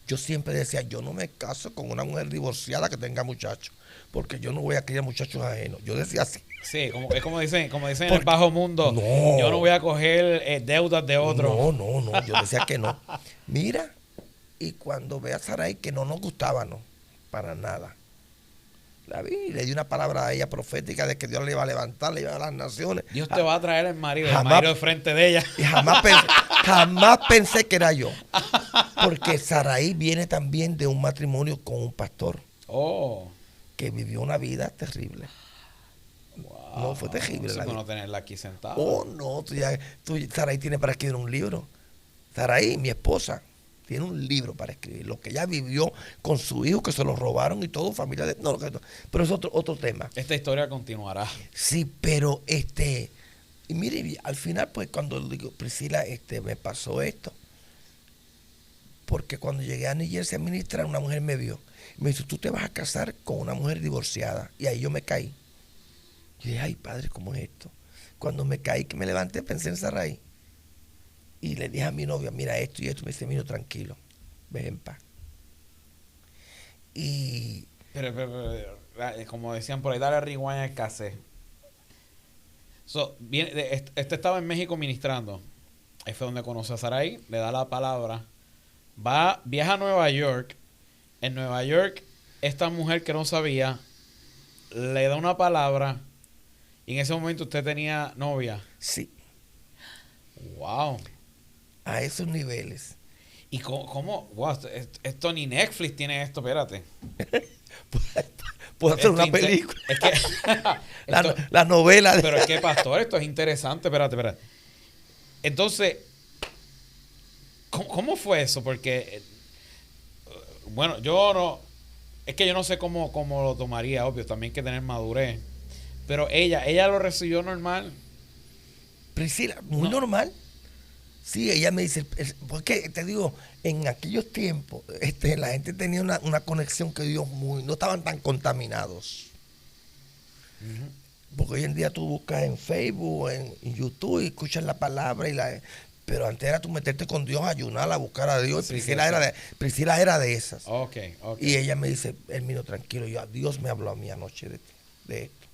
yo siempre decía, yo no me caso con una mujer divorciada que tenga muchachos, porque yo no voy a criar muchachos ajenos. Yo decía así. Sí, es como dicen en el bajo mundo. No, yo no voy a coger deudas de otros. No, yo decía que no. Mira, y cuando ve a Sarai, que no nos gustaba, no, para nada. La vi y le di una palabra a ella profética de que Dios le iba a levantar, le iba a las naciones. Dios te va a traer el marido de frente de ella. Y jamás pensé que era yo. Porque Sarai viene también de un matrimonio con un pastor. Que vivió una vida terrible. Wow. No, fue terrible. No, no tenerla aquí sentada. No, Sarai tiene para escribir un libro. Sarai, mi esposa, tiene un libro para escribir, lo que ella vivió con su hijo, que se lo robaron y todo, familia de... No, pero es otro tema. Esta historia continuará. Sí, pero y mire, al final, pues cuando digo, Priscila, me pasó esto, porque cuando llegué a New Jersey a ministrar, una mujer me vio, y me dijo, tú te vas a casar con una mujer divorciada, y ahí yo me caí. Y dije, ay, padre, ¿cómo es esto? Cuando me caí, que me levanté, pensé en Sarai. Y le dije a mi novia, mira esto y esto. Me dice, mira, tranquilo, ve en paz. Y... Pero, como decían por ahí, dale rewind al cassette. Este estaba en México ministrando. ahí fue donde conoce a Sarai, le da la palabra, viaja a Nueva York. En Nueva York, esta mujer que no sabía, le da una palabra, y en ese momento usted tenía novia. Sí, Wow. a esos niveles. ¿Y cómo? Wow, esto ni Netflix tiene esto, espérate. Puedo hacer Esto una película. Es que La novela. Pero es que, pastor, esto es interesante. Espérate. Entonces, ¿cómo fue eso? Porque, bueno, es que yo no sé cómo lo tomaría, obvio, también hay que tener madurez. Pero ella lo recibió normal. Priscila, muy normal. Sí, ella me dice, porque te digo, en aquellos tiempos la gente tenía una conexión que Dios no estaban tan contaminados. Porque hoy en día tú buscas en Facebook, en YouTube, y escuchas la palabra, pero antes era tú meterte con Dios, ayunar, a buscar a Dios. Sí, Priscila era de esas. Okay. Y ella me dice, Hermino, tranquilo, Dios me habló a mí anoche de esto.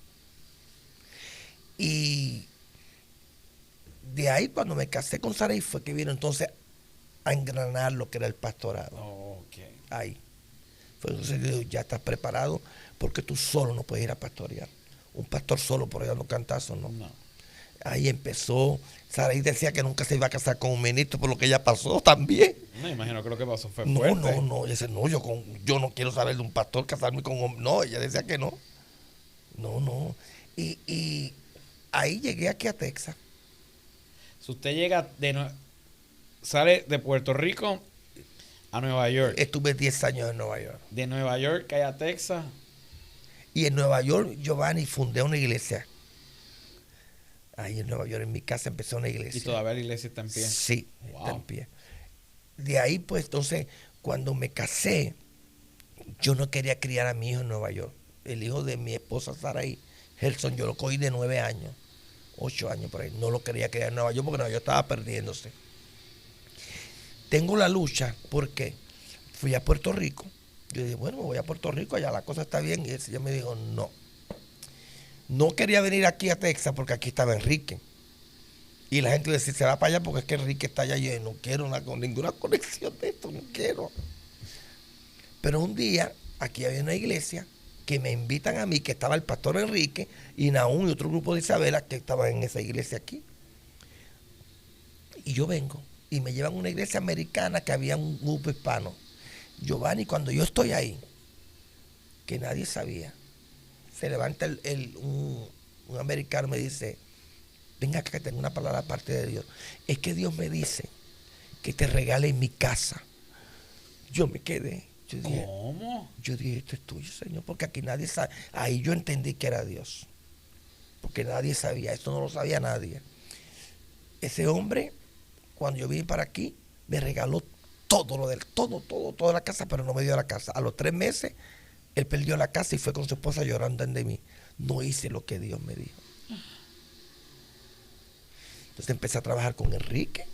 Y de ahí, cuando me casé con Sarai, fue que vino entonces a engranar lo que era el pastorado. Okay. Ahí. Fue entonces yo digo, ya estás preparado, porque tú solo no puedes ir a pastorear. Un pastor solo por ahí dando cantazos, no. Ahí empezó. Sarai decía que nunca se iba a casar con un ministro, por lo que ella pasó también. Me imagino que lo que pasó fue fuerte. No. Ella dice, no, yo no quiero saber de un pastor casarme con un hombre. No, ella decía que no. No. Y ahí llegué aquí a Texas. Si usted llega sale de Puerto Rico a Nueva York. Estuve 10 años en Nueva York. De Nueva York a Texas. Y en Nueva York, Giovanni, fundé una iglesia. Ahí en Nueva York, en mi casa, empezó una iglesia. ¿Y todavía la iglesia está en pie? Sí, wow. Está en pie. De ahí, pues, entonces, cuando me casé, yo no quería criar a mi hijo en Nueva York. El hijo de mi esposa, Sarai, Gerson, yo lo cogí de 9 años, 8 años por ahí. No lo quería criar en Nueva York porque Nueva York estaba perdiéndose. Tengo la lucha porque fui a Puerto Rico. Yo dije, bueno, me voy a Puerto Rico, allá la cosa está bien. Y el señor me dijo, no. No quería venir aquí a Texas porque aquí estaba Enrique. Y la gente decía, se va para allá porque es que Enrique está allá. Y yo no quiero ninguna conexión de esto, no quiero. Pero un día, aquí había una iglesia que me invitan a mí, que estaba el pastor Enrique y Naúm y otro grupo de Isabela que estaban en esa iglesia aquí. Y yo vengo y me llevan a una iglesia americana que había un grupo hispano. Giovanni, cuando yo estoy ahí, que nadie sabía, se levanta un americano y me dice, venga acá que tengo una palabra aparte de Dios. Es que Dios me dice que te regale mi casa. Yo me quedé. Yo dije, ¿cómo? Yo dije, esto es tuyo, Señor, porque aquí nadie sabe. Ahí yo entendí que era Dios. Porque nadie sabía, esto no lo sabía nadie. Ese hombre, cuando yo vine para aquí, me regaló toda la casa, pero no me dio la casa. A los 3 meses, él perdió la casa y fue con su esposa llorando de mí. No hice lo que Dios me dijo. Entonces empecé a trabajar con Enrique.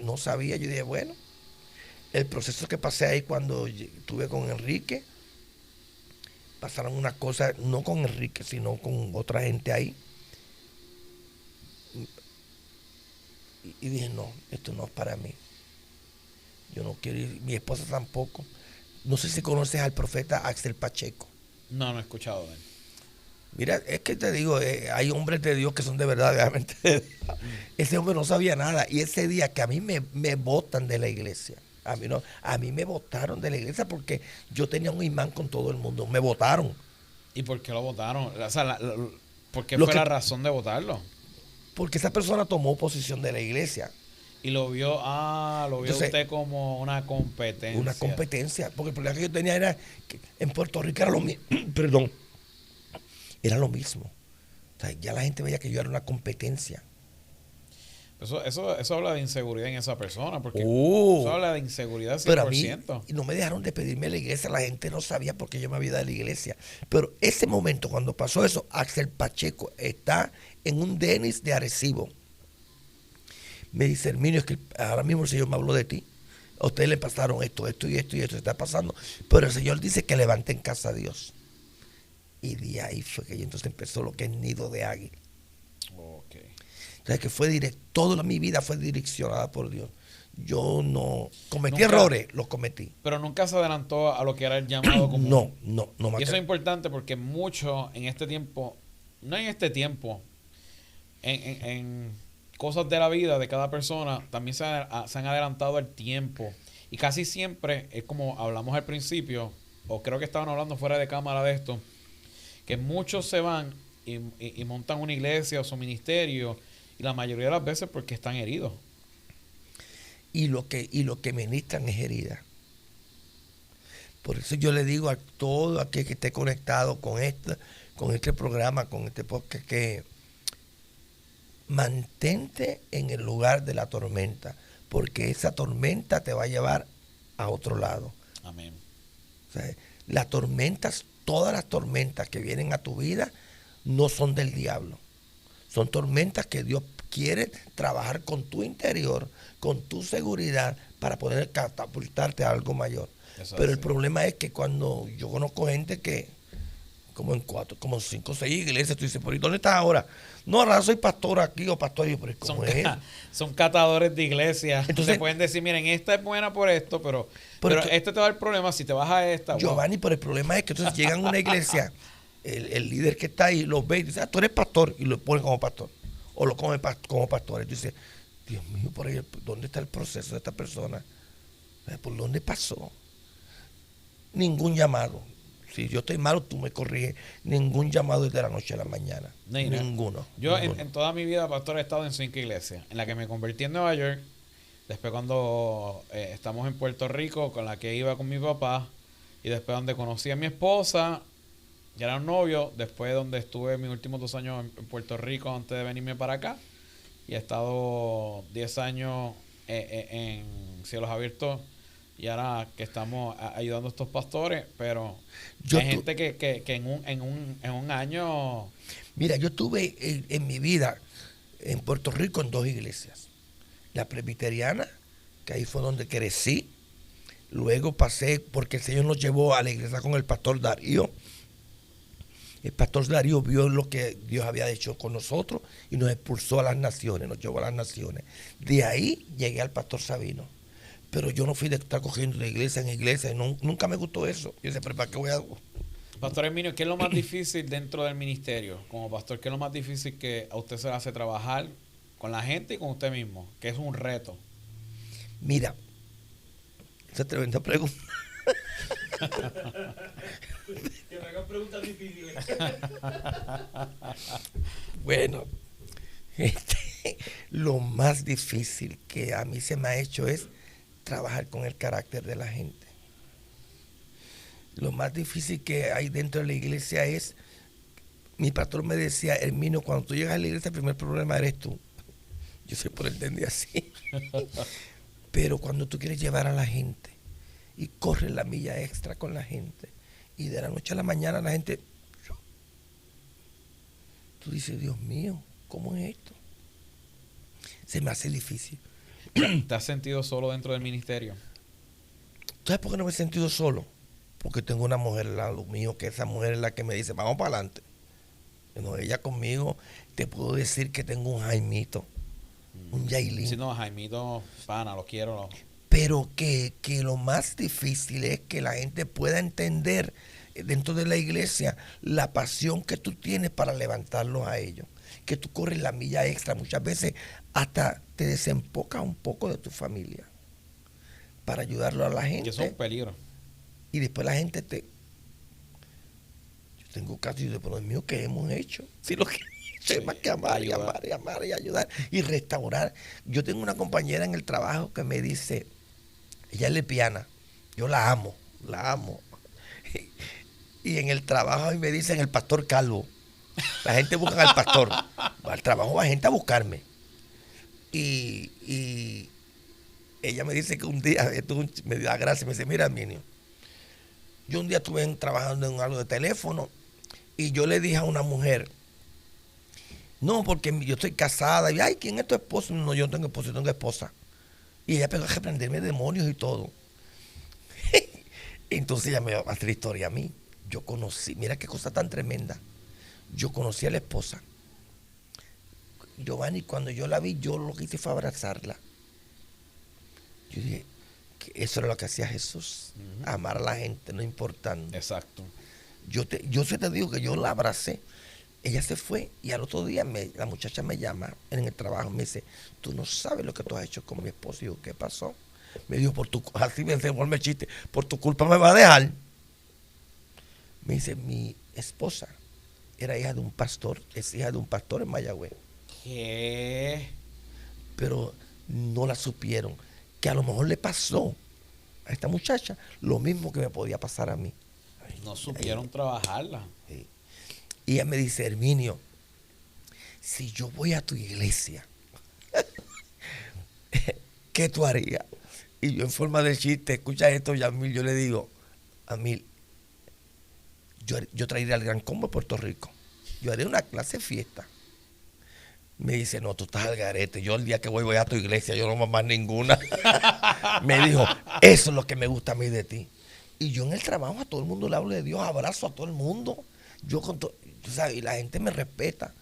No sabía, yo dije, bueno, el proceso que pasé ahí cuando estuve con Enrique, pasaron unas cosas, no con Enrique, sino con otra gente ahí. Y dije, no, esto no es para mí. Yo no quiero ir, mi esposa tampoco. No sé si conoces al profeta Axel Pacheco. No he escuchado de él. Mira, es que te digo, hay hombres de Dios que son de verdad, realmente. Ese hombre no sabía nada. Y ese día que a mí me botan de la iglesia, a mí me botaron de la iglesia porque yo tenía un imán con todo el mundo. Me botaron. ¿Y por qué lo votaron? O sea, ¿por qué fue la razón de votarlo? Porque esa persona tomó posición de la iglesia. Y lo vio entonces, usted como una competencia. Una competencia. Porque el problema que yo tenía era que en Puerto Rico era lo mismo. Perdón. Era lo mismo. O sea, ya la gente veía que yo era una competencia. Eso habla de inseguridad en esa persona, porque eso habla de inseguridad 100%. Pero a mí no me dejaron de pedirme a la iglesia, la gente no sabía por qué yo me había ido de la iglesia. Pero ese momento, cuando pasó eso, Axel Pacheco está en un Denis de Arecibo. Me dice, Herminio, es que ahora mismo el Señor me habló de ti. A ustedes le pasaron esto está pasando. Pero el Señor dice que levanten casa a Dios. Y de ahí fue que entonces empezó lo que es nido de águila. Ok. O sea, que fue directo, toda mi vida fue direccionada por Dios. Yo no cometí Nunca- errores, los cometí. Pero nunca se adelantó a lo que era el llamado común. No me Y eso es atrevo. importante porque mucho en este tiempo, no en este tiempo, en cosas de la vida de cada persona, también se han adelantado al tiempo. Y casi siempre es como hablamos al principio, o creo que estaban hablando fuera de cámara de esto, que muchos se van y montan una iglesia o su ministerio, y la mayoría de las veces porque están heridos. Y lo que ministran es herida. Por eso yo le digo a todo aquel que esté conectado con este programa, con este podcast, que mantente en el lugar de la tormenta, porque esa tormenta te va a llevar a otro lado. Amén. O sea, las tormentas, todas las tormentas que vienen a tu vida no son del diablo. Son tormentas que Dios quiere trabajar con tu interior, con tu seguridad, para poder catapultarte a algo mayor. Eso Pero es el problema es que cuando yo conozco gente que, como en 5 o 6 iglesias, tú dices, ¿por dónde estás ahora? No, ahora soy pastor aquí o pastor. Y yo, pero ¿cómo es? Son catadores de iglesia. Entonces, te pueden decir, miren, esta es buena por esto, pero este te va a dar el problema si te vas a esta. Giovanni, pero el problema es que entonces llegan a una iglesia, el líder que está ahí los ve y dice, tú eres pastor, y lo ponen como pastor. O lo comen como pastor. Y tú dices, Dios mío, por ahí, ¿dónde está el proceso de esta persona? ¿Por dónde pasó? Ningún llamado. Si yo estoy malo, tú me corriges. Ningún llamado desde la noche a la mañana. Ninguno. Yo ninguno. en toda mi vida, pastor, he estado en 5 iglesias. En la que me convertí en Nueva York. Después cuando estamos en Puerto Rico, con la que iba con mi papá. Y después donde conocí a mi esposa. Ya era un novio. Después donde estuve mis últimos 2 años en Puerto Rico antes de venirme para acá. Y he estado 10 años en Cielos Abiertos. Y ahora que estamos ayudando a estos pastores, pero hay gente que en un año... Mira, yo estuve en mi vida en Puerto Rico en 2 iglesias. La presbiteriana, que ahí fue donde crecí. Luego pasé, porque el Señor nos llevó a la iglesia con el pastor Darío. El pastor Darío vio lo que Dios había hecho con nosotros y nos expulsó a las naciones, nos llevó a las naciones. De ahí llegué al pastor Sabino. Pero yo no fui de estar cogiendo de iglesia en iglesia. Nunca me gustó eso. Yo decía, pero ¿para qué voy a...? Pastor Herminio, ¿qué es lo más difícil dentro del ministerio? Como pastor, ¿qué es lo más difícil que a usted se le hace trabajar con la gente y con usted mismo? Que es un reto. Mira, esa es tremenda pregunta. Que me hagan preguntas difíciles. Bueno, lo más difícil que a mí se me ha hecho es trabajar con el carácter de la gente. Lo más difícil que hay dentro de la iglesia es, mi pastor me decía, Herminio, cuando tú llegas a la iglesia el primer problema eres tú. Yo sé por entender así. Pero cuando tú quieres llevar a la gente y corres la milla extra con la gente y de la noche a la mañana la gente, tú dices, Dios mío, ¿cómo es esto? Se me hace difícil. ¿Te has sentido solo dentro del ministerio? ¿Sabes por qué no me he sentido solo? Porque tengo una mujer al lado mío, que esa mujer es la que me dice, vamos para adelante. Bueno, ella conmigo, te puedo decir que tengo un Jaimito, un Yailin. Si no, Jaimito, pana, lo quiero. Pero que lo más difícil es que la gente pueda entender dentro de la iglesia la pasión que tú tienes para levantarlos a ellos. Que tú corres la milla extra, muchas veces hasta te desempocas un poco de tu familia para ayudarlo a la gente. Que eso es un peligro. Y después la gente yo tengo casos de, pero Dios mío, ¿qué hemos hecho? Si lo que he hecho es más que amar y amar y amar y ayudar y restaurar. Yo tengo una compañera en el trabajo que me dice, ella es lesbiana, yo la amo. Y en el trabajo me dicen el pastor calvo. La gente busca al pastor. Al trabajo va gente a buscarme. Y ella me dice que un día, me dio la gracia, me dice, mira, Herminio, yo un día estuve trabajando en algo de teléfono y yo le dije a una mujer, no, porque yo estoy casada. Y, ay, ¿quién es tu esposo? No, yo no tengo esposo, yo tengo esposa. Y ella empezó a reprenderme demonios y todo. Entonces ella me va a hacer historia a mí. Yo conocí, mira qué cosa tan tremenda. Yo conocí a la esposa. Giovanni, cuando yo la vi, yo lo que hice fue abrazarla. Yo dije, que eso era lo que hacía Jesús, amar a la gente, no importando. Exacto. Yo se te digo que yo la abracé. Ella se fue y al otro día la muchacha me llama en el trabajo, me dice, tú no sabes lo que tú has hecho con mi esposo. Y yo, ¿qué pasó? Me dijo, así me devolvió el chiste, por tu culpa me va a dejar. Me dice, mi esposa era hija de un pastor, es hija de un pastor en Mayagüez. ¿Qué? Pero no la supieron. Que a lo mejor le pasó a esta muchacha lo mismo que me podía pasar a mí. No supieron trabajarla. Sí. Y ella me dice, Herminio, si yo voy a tu iglesia, ¿qué tú harías? Y yo en forma de chiste, escucha esto, Yamil, yo le digo, Amil, yo traería al Gran Combo a Puerto Rico. Yo haría una clase de fiesta. Me dice, no, tú estás al garete. Yo el día que voy a tu iglesia, yo no voy más ninguna. Me dijo, eso es lo que me gusta a mí de ti. Y yo en el trabajo a todo el mundo le hablo de Dios, abrazo a todo el mundo. Yo tú sabes, y la gente me respeta.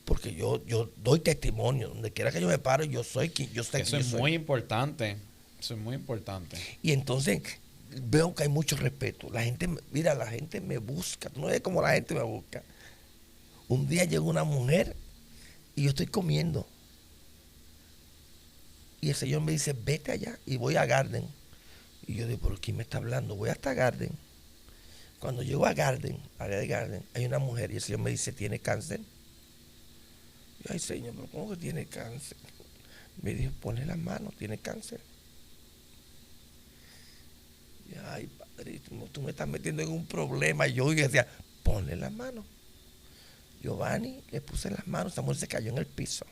Porque yo doy testimonio. Donde quiera que yo me pare, yo soy quien yo sé. Eso es muy importante. Eso es muy importante. Y entonces veo que hay mucho respeto. La gente, mira, la gente me busca. Tú no ves cómo la gente me busca. Un día llegó una mujer y yo estoy comiendo. Y el Señor me dice, vete allá. Y voy a Garden. Y yo digo, ¿por quién me está hablando? Voy hasta Garden. Cuando llego a Garden, área de Garden, hay una mujer y el Señor me dice, ¿tiene cáncer? Yo, ay, Señor, ¿pero cómo que tiene cáncer? Me dijo, ponle las manos, tiene cáncer. Y, ay, Padre, tú me estás metiendo en un problema. Y yo decía, ponle las manos. Giovanni, le puse las manos, esa mujer se cayó en el piso.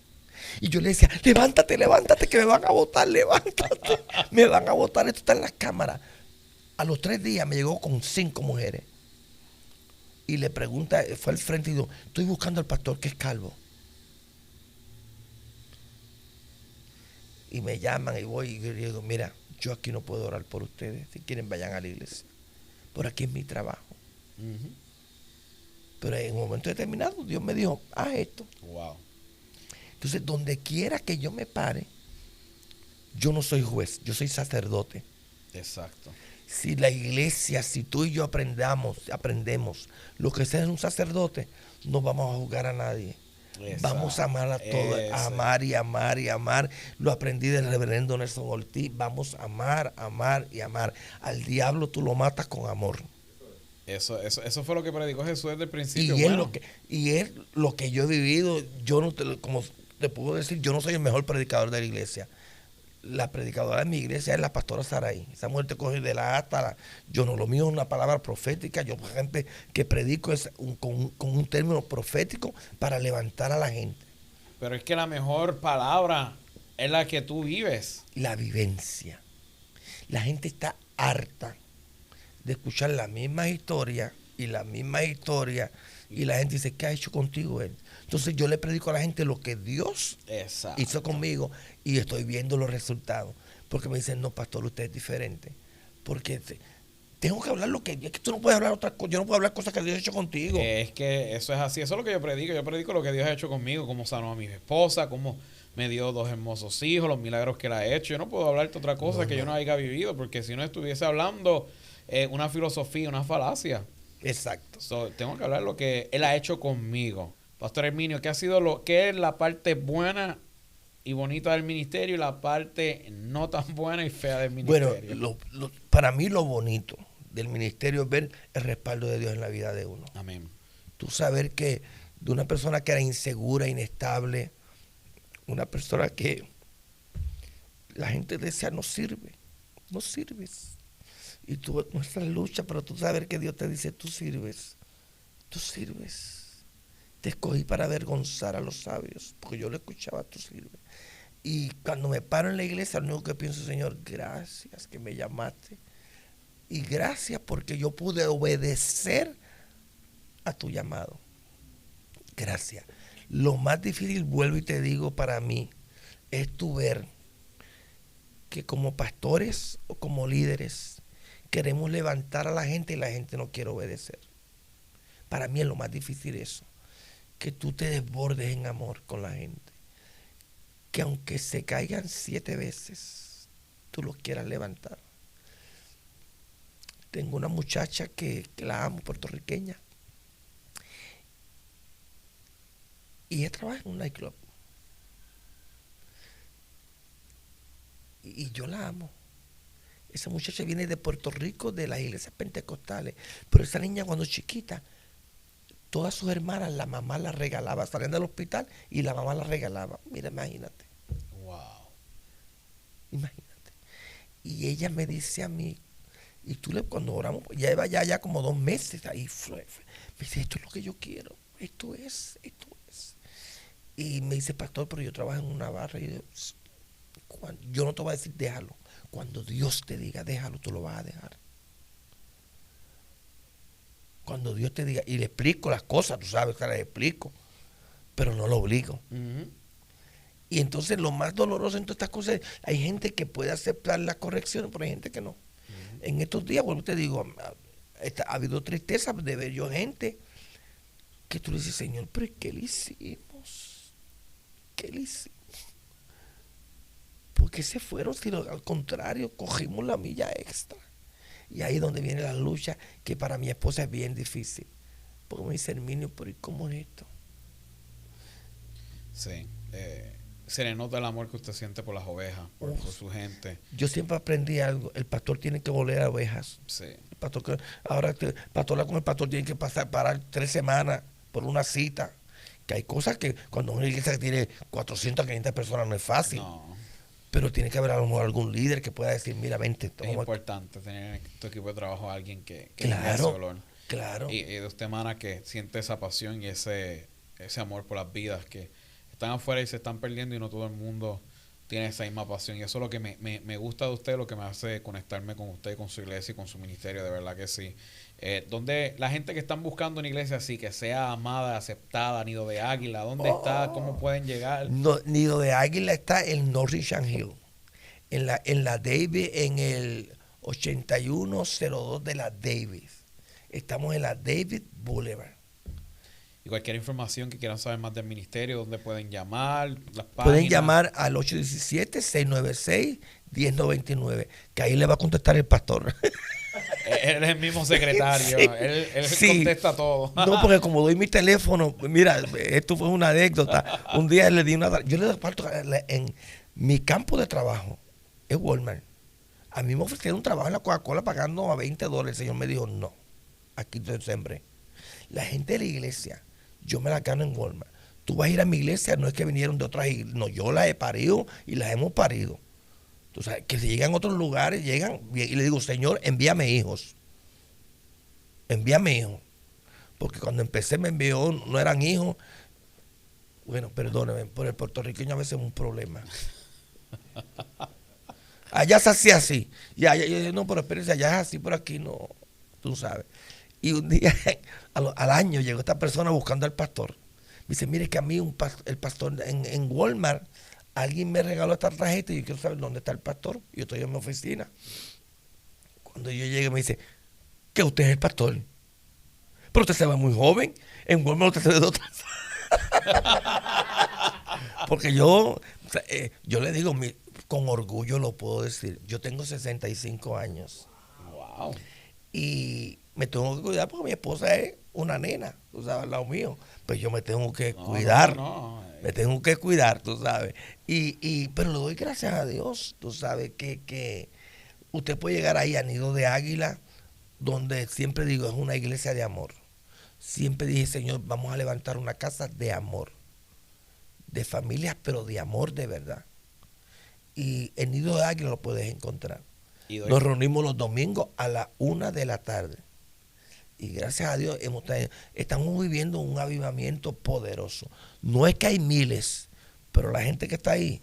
Y yo le decía, levántate, levántate, que me van a botar, levántate. Me van a botar, esto está en las cámaras. A los 3 días me llegó con 5 mujeres. Y le pregunta, fue al frente y dijo, estoy buscando al pastor que es calvo. Y me llaman y voy y yo digo, mira, yo aquí no puedo orar por ustedes. Si quieren, vayan a la iglesia. Por aquí es mi trabajo. Pero en un momento determinado, Dios me dijo, haz esto. Wow. Entonces, donde quiera que yo me pare, yo no soy juez, yo soy sacerdote. Exacto. Si la iglesia, si tú y yo aprendemos lo que es un sacerdote, no vamos a juzgar a nadie. Exacto. Vamos a amar a todos, a amar y amar y amar. Lo aprendí del reverendo Nelson Ortiz. Vamos a amar, amar y amar. Al diablo tú lo matas con amor. Eso fue lo que predicó Jesús desde el principio. Y es lo que yo he vivido. Yo no como te puedo decir, yo no soy el mejor predicador de la iglesia. La predicadora de mi iglesia es la pastora Saray. Esa mujer te coge de la hasta yo no, lo mío es una palabra profética. Yo, por ejemplo, que predico es con un término profético para levantar a la gente. Pero es que la mejor palabra es la que tú vives. La vivencia. La gente está harta de escuchar la misma historia y la misma historia. Y la gente dice, ¿qué ha hecho contigo él? Entonces yo le predico a la gente lo que Dios hizo conmigo y estoy viendo los resultados. Porque me dicen, no, pastor, usted es diferente. Porque tengo que hablar es que tú no puedes hablar otra cosa. Yo no puedo hablar cosas que Dios ha hecho contigo. Es que eso es así. Eso es lo que yo predico. Yo predico lo que Dios ha hecho conmigo, cómo sanó a mi esposa, cómo me dio 2 hermosos hijos, los milagros que él ha hecho. Yo no puedo hablarte otra cosa yo no haya vivido, porque si no estuviese hablando una filosofía, una falacia. Exacto. Tengo que hablar lo que él ha hecho conmigo. Pastor Herminio, ¿qué es la parte buena y bonita del ministerio y la parte no tan buena y fea del ministerio? Bueno, para mí lo bonito del ministerio es ver el respaldo de Dios en la vida de uno. Amén. Tú saber que de una persona que era insegura, inestable, una persona que la gente decía no sirves. Y tú nuestra lucha, pero tú sabes que Dios te dice, tú sirves. Te escogí para avergonzar a los sabios, porque yo lo escuchaba, tú sirves. Y cuando me paro en la iglesia, lo único que pienso, Señor, gracias que me llamaste. Y gracias porque yo pude obedecer a tu llamado. Gracias. Lo más difícil, vuelvo y te digo, para mí, es tu ver que como pastores o como líderes queremos levantar a la gente y la gente no quiere obedecer. Para mí es lo más difícil eso. Que tú te desbordes en amor con la gente. que aunque se caigan 7 veces, tú los quieras levantar. Tengo una muchacha que la amo, puertorriqueña, y ella trabaja en un nightclub. Y yo la amo. Esa muchacha viene de Puerto Rico, de las iglesias pentecostales. Pero esa niña cuando chiquita, todas sus hermanas, la mamá la regalaba. Salían del hospital y la mamá la regalaba. Mira, imagínate. Wow. Imagínate. Y ella me dice a mí, y cuando oramos, ya lleva ya como 2 meses ahí. Me dice, esto es lo que yo quiero. Esto es. Y me dice, pastor, pero yo trabajo en una barra. Y yo no te voy a decir, déjalo. Cuando Dios te diga, déjalo, tú lo vas a dejar. Cuando Dios te diga, y le explico las cosas, tú sabes que las explico, pero no lo obligo. Y entonces lo más doloroso en todas estas cosas, hay gente que puede aceptar las correcciones, pero hay gente que no. En estos días, bueno, te digo, ha habido tristeza de ver yo gente que tú le dices, Señor, pero ¿qué le hicimos? ¿Qué le hicimos? ¿Por qué se fueron? Sino al contrario, cogimos la milla extra. Y ahí es donde viene la lucha, que para mi esposa es bien difícil. Porque me dice, Herminio, pero ¿y cómo es esto? Sí. Se le nota el amor que usted siente por las ovejas, por su gente. Yo siempre aprendí algo. El pastor tiene que oler a ovejas. Sí. El pastor con el pastor tiene que parar 3 semanas por una cita. Que hay cosas que cuando una iglesia que tiene 400, 500 personas no es fácil. No. Pero tiene que haber a lo mejor algún líder que pueda decir, mira, vente. Es importante tener en tu equipo de trabajo a alguien que Claro, tenga ese olor. Claro. Y de usted, mana, que siente esa pasión y ese amor por las vidas que están afuera y se están perdiendo, y no todo el mundo tiene esa misma pasión. Y eso es lo que me gusta de usted, lo que me hace conectarme con usted, con su iglesia y con su ministerio, de verdad que sí. Donde la gente que están buscando una iglesia así, que sea amada, aceptada, Nido de Águila, ¿dónde está? ¿Cómo pueden llegar? No, Nido de Águila está en North Richland Hill, en la Davis, en el 8102 de la Davis. Estamos en la Davis Boulevard. Y cualquier información que quieran saber más del ministerio, ¿dónde pueden llamar? Las páginas. Pueden llamar al 817-696-1099, que ahí le va a contestar el pastor. Él es el mismo secretario. Sí, él sí. contesta todo. No, porque como doy mi teléfono, mira, esto fue una anécdota. Un día yo le reparto en mi campo de trabajo, es Walmart. A mí me ofrecieron un trabajo en la Coca-Cola pagando a $20. El Señor me dijo, no, aquí te sembré. La gente de la iglesia, yo me la gano en Walmart. Tú vas a ir a mi iglesia, no es que vinieron de otras iglesias, no, yo las he parido y las hemos parido. Tú sabes, que si llegan a otros lugares, llegan y le digo, Señor, envíame hijos. Envíame hijos. Porque cuando empecé me envió, no eran hijos. Bueno, perdóneme, por el puertorriqueño a veces es un problema. Allá se hacía así. Ya, no, pero espérense, allá es así, por aquí no. Tú sabes. Y un día, al año, llegó esta persona buscando al pastor. Me dice, mire que a mí el pastor en Walmart, alguien me regaló esta tarjeta y yo quiero saber dónde está el pastor. Yo estoy en mi oficina. Cuando yo llegué me dice, que usted es el pastor. Pero usted se ve muy joven. En Walmart usted se ve de otra. Porque yo le digo, con orgullo lo puedo decir, yo tengo 65 años. Wow. Y me tengo que cuidar porque mi esposa es una nena, tú sabes, al lado mío. Pues yo me tengo que cuidar. Me tengo que cuidar, tú sabes. Pero le doy gracias a Dios, tú sabes, que usted puede llegar ahí a Nido de Águila, donde siempre digo, es una iglesia de amor. Siempre dije, Señor, vamos a levantar una casa de amor, de familias, pero de amor de verdad. Y en Nido de Águila lo puedes encontrar. Nos reunimos los domingos a las 1 de la tarde. Y gracias a Dios estamos viviendo un avivamiento poderoso. No es que hay miles, pero la gente que está ahí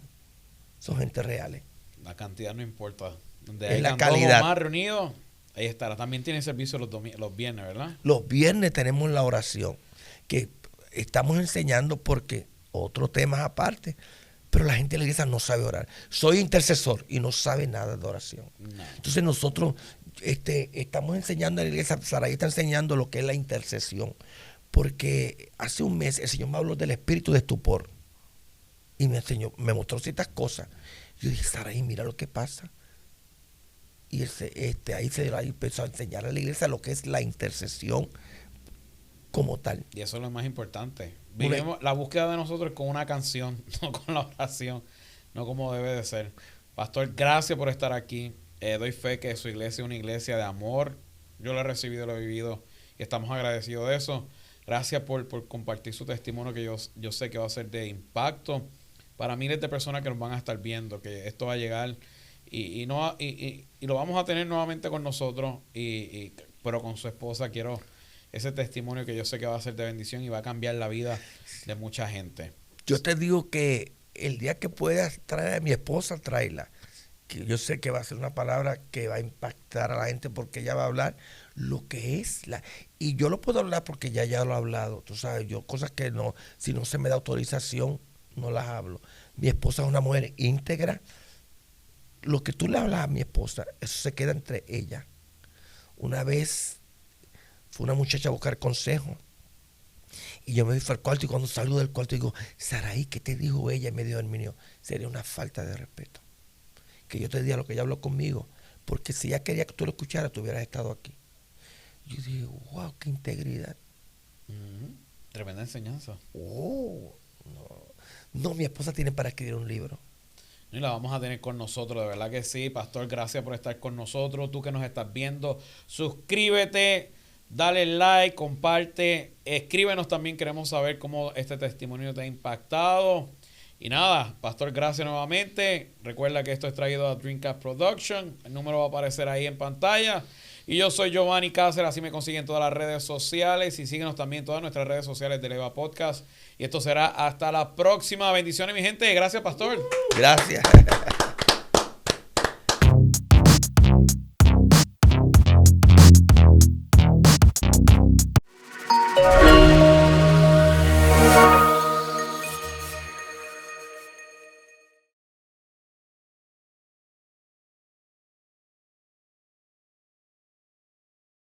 son gente reales. La cantidad no importa. Donde es hay la calidad. Más reunidos, ahí estará. También tiene servicio los viernes, ¿verdad? Los viernes tenemos la oración, que estamos enseñando porque otros temas aparte, pero la gente de la iglesia no sabe orar. Soy intercesor y no sabe nada de oración. No. Entonces nosotros estamos enseñando a la iglesia, Saray está enseñando lo que es la intercesión, porque hace un mes el Señor me habló del espíritu de estupor y me enseñó, me mostró ciertas cosas. Yo dije, Saraí, mira lo que pasa. Y ahí empezó a enseñar a la iglesia lo que es la intercesión como tal. Y eso es lo más importante. Vivimos la búsqueda de nosotros con una canción, no con la oración, no como debe de ser. Pastor, gracias por estar aquí. Doy fe que su iglesia es una iglesia de amor. Yo lo he recibido, lo he vivido y estamos agradecidos de eso. Gracias por compartir su testimonio, que yo sé que va a ser de impacto para miles de personas que nos van a estar viendo, que esto va a llegar y lo vamos a tener nuevamente con nosotros, pero con su esposa. Quiero ese testimonio que yo sé que va a ser de bendición y va a cambiar la vida de mucha gente. Yo te digo que el día que puedas traer a mi esposa, tráela. Que yo sé que va a ser una palabra que va a impactar a la gente, porque ella va a hablar lo que es y yo lo puedo hablar porque ya lo he hablado, tú sabes, yo cosas que no, si no se me da autorización, no las hablo. Mi esposa es una mujer íntegra. Lo que tú le hablas a mi esposa, eso se queda entre ella. Una vez fue una muchacha a buscar consejo y yo me fui al cuarto, y cuando salgo del cuarto digo, Saraí, ¿qué te dijo ella? Y me dijo, Herminio, sería una falta de respeto que yo te diga lo que ella habló conmigo, porque si ella quería que tú lo escucharas, tú hubieras estado aquí. Yo dije, wow, qué integridad. Tremenda enseñanza. Oh, no, mi esposa tiene para escribir un libro. Y la vamos a tener con nosotros, de verdad que sí. Pastor, gracias por estar con nosotros. Tú que nos estás viendo, suscríbete, dale like, comparte, escríbenos también. Queremos saber cómo este testimonio te ha impactado. Y nada, Pastor, gracias nuevamente. Recuerda que esto es traído a Dreamcast Production. El número va a aparecer ahí en pantalla. Y yo soy Giovanni Cáceres, así me consiguen todas las redes sociales. Y síguenos también en todas nuestras redes sociales de Leva Podcast. Y esto será hasta la próxima. Bendiciones, mi gente. Gracias, Pastor. Gracias.